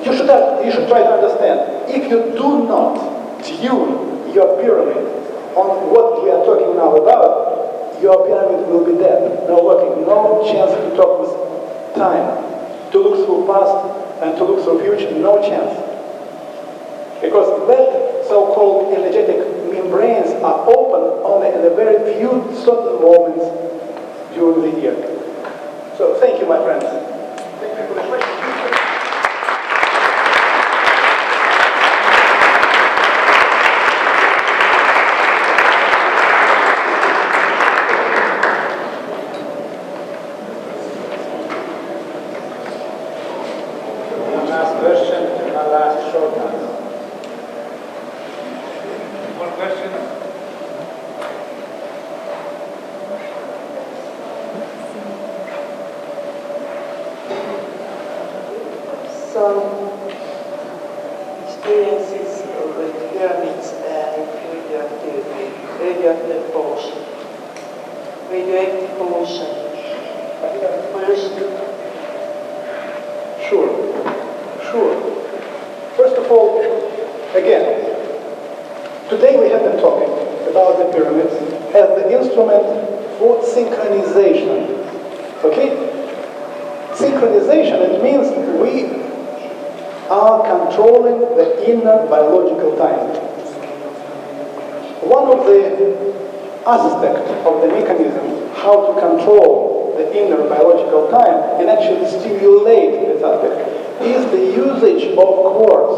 you should try to understand, if you do not tune your pyramid on what we are talking now about, your pyramid will be dead, no working, no chance to talk with time, to look through past and to look through future, no chance. Because that so-called energetic membranes are open only in a very few certain moments during the year. So thank you, my friends. Thank you for the question. One last question and one last short answer. One question. Some experiences with pyramids and radioactive pollution. Radioactive pollution. Sure. First of all, again, today we have been talking about the pyramids as the instrument for synchronization. Okay? Synchronization, it means we are controlling the inner biological time. One of the aspects of the mechanism how to control the inner biological time and actually stimulate this aspect is the usage of quartz.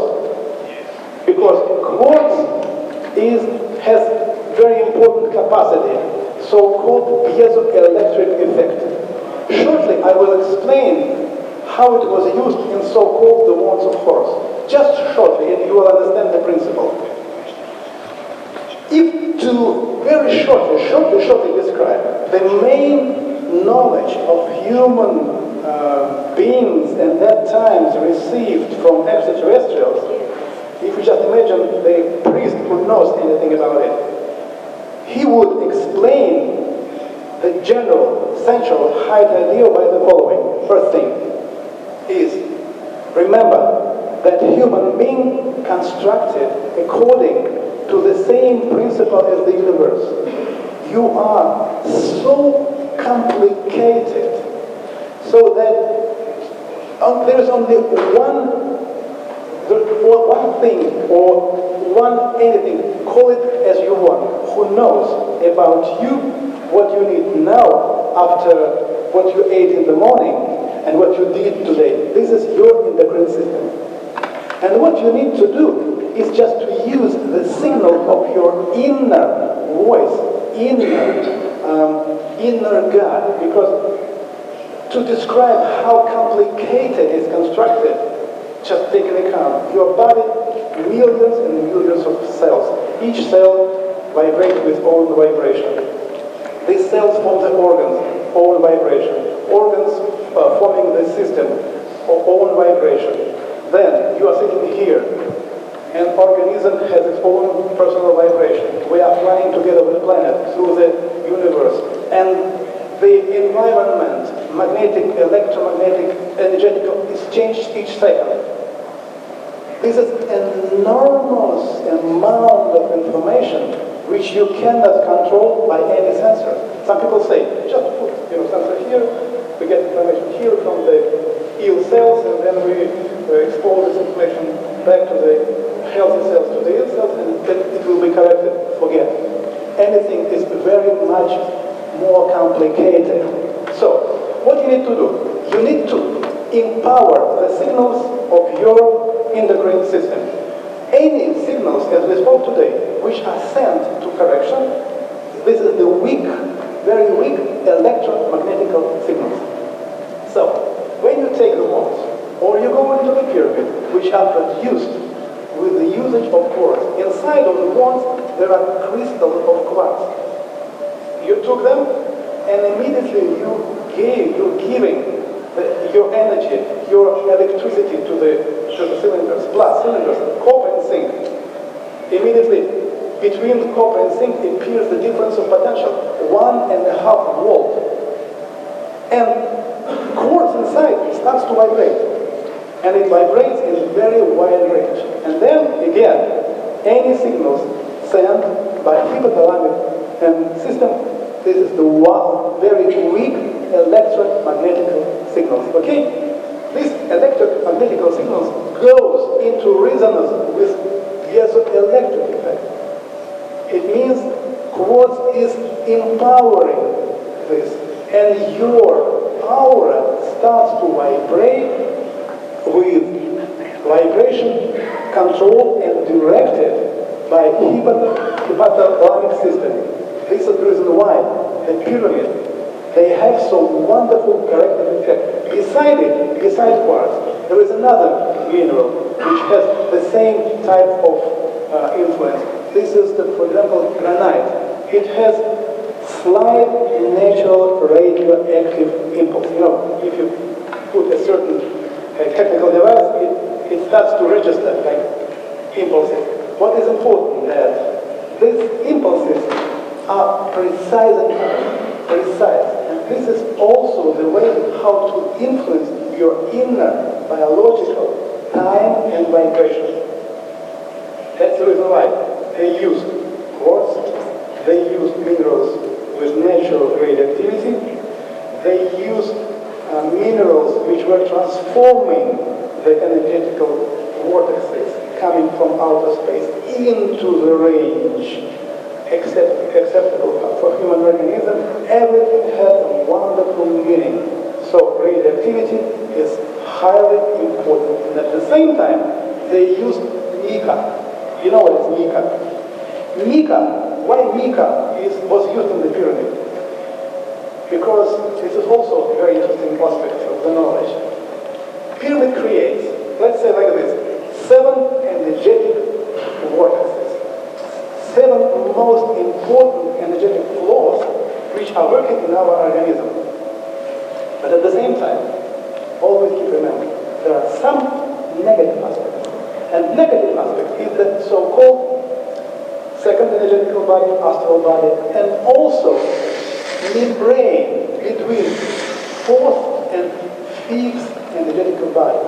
Because quartz has very important capacity, so-called piezoelectric effect. Shortly, I will explain how it was used in so-called the wands of Horus. Just shortly, and you will understand the principle. If to very shortly describe the main knowledge of human beings and that times received from extraterrestrials, if you just imagine the priest who knows anything about it, he would explain the general, central height idea by the following. First thing is, remember that human being constructed according to to the same principle as the universe. You are so complicated, so that there is only one thing or one anything, call it as you want, who knows about you, what you need now after what you ate in the morning and what you did today. This is your endocrine system. And what you need to do is just to use the signal of your inner voice, inner God, because to describe how complicated it's constructed, just take into account your body, millions and millions of cells. Each cell vibrates with own vibration. These cells form the organs, own vibration. Organs forming the system, own vibration. Then you are sitting here. An organism has its own personal vibration. We are flying together with the planet through the universe. And the environment, magnetic, electromagnetic, energetical, is changed each second. This is an enormous amount of information which you cannot control by any sensor. Some people say, just put sensor here, we get information here from the ill cells, and then we expose this information back to the healthy cells, to the ill cells, and then it will be corrected. Forget. Anything is very much more complicated. So, what you need to do? You need to empower the signals of your endocrine system. Any signals, as we spoke today, which are sent to correction, this is the weak, very weak electromagnetic signals. So, when you take the wands, or you go into the pyramid, which are produced with the usage of quartz, inside of the wands there are crystals of quartz. You took them, and immediately you're giving your energy, your electricity to the cylinders, plus cylinders, copper and zinc. Immediately, between the copper and zinc appears the difference of potential, 1.5 volt. And quartz inside starts to vibrate. And it vibrates in very wide range. And then, again, any signals sent by hypothalamic system, this is the one very weak electromagnetic signals. Okay? These electromagnetic signals goes into resonance with piezoelectric effect. It means quartz is empowering this, and your aura starts to vibrate with vibration controlled and directed by hypothalamic system. This is the reason why the pyramid, they have so wonderful corrective effect. Besides quartz, there is another mineral which has the same type of influence. This is, for example, granite. It has slight natural radioactive impulse. If you put a certain technical device, it starts to register like impulses. What is important that these impulses are precise. And this is also the way how to influence your inner biological time and vibration. That's the reason why they use quartz, they use minerals with natural radioactivity, they use minerals which were transforming the energetical vortexes coming from outer space into the range acceptable for human organism. Everything has a wonderful meaning. So radioactivity is highly important. And at the same time, they use mica. You know what is mica? Mica, why mica was used in the pyramid? Because this is also a very interesting aspect of the knowledge. Pyramid creates, let's say like this, 7 energetic vortexes. 7 most important energetic flows which are working in our organism. But at the same time, always keep remembering, there are some negative aspects. And negative aspect is the so-called second energetical body, astral body, and also membrane between 4th and 5th energetical bodies.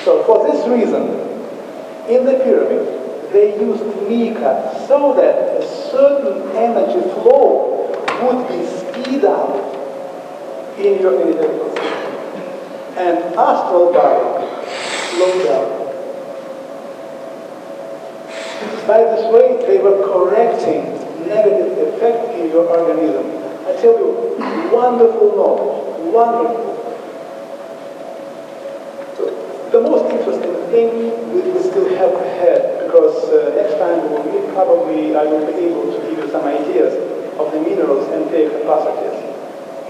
So for this reason, in the pyramid, they used mica so that a certain energy flow would be speed up in your energetic system, and astral body slow down. By this way, they were correcting negative effect in your organism. I tell you, wonderful knowledge, wonderful. So, the most interesting thing we still have ahead, because next time we will meet, probably I will be able to give you some ideas of the minerals and their capacities.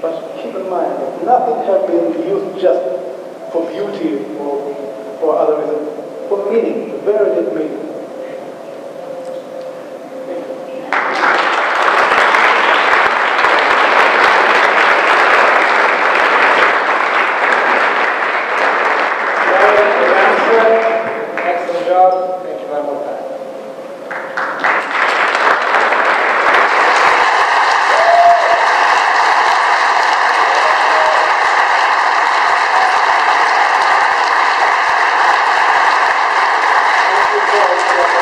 But keep in mind that nothing has been used just for beauty or other reasons, for meaning, very deep meaning. Excellent job. Thank you very much. Thank you.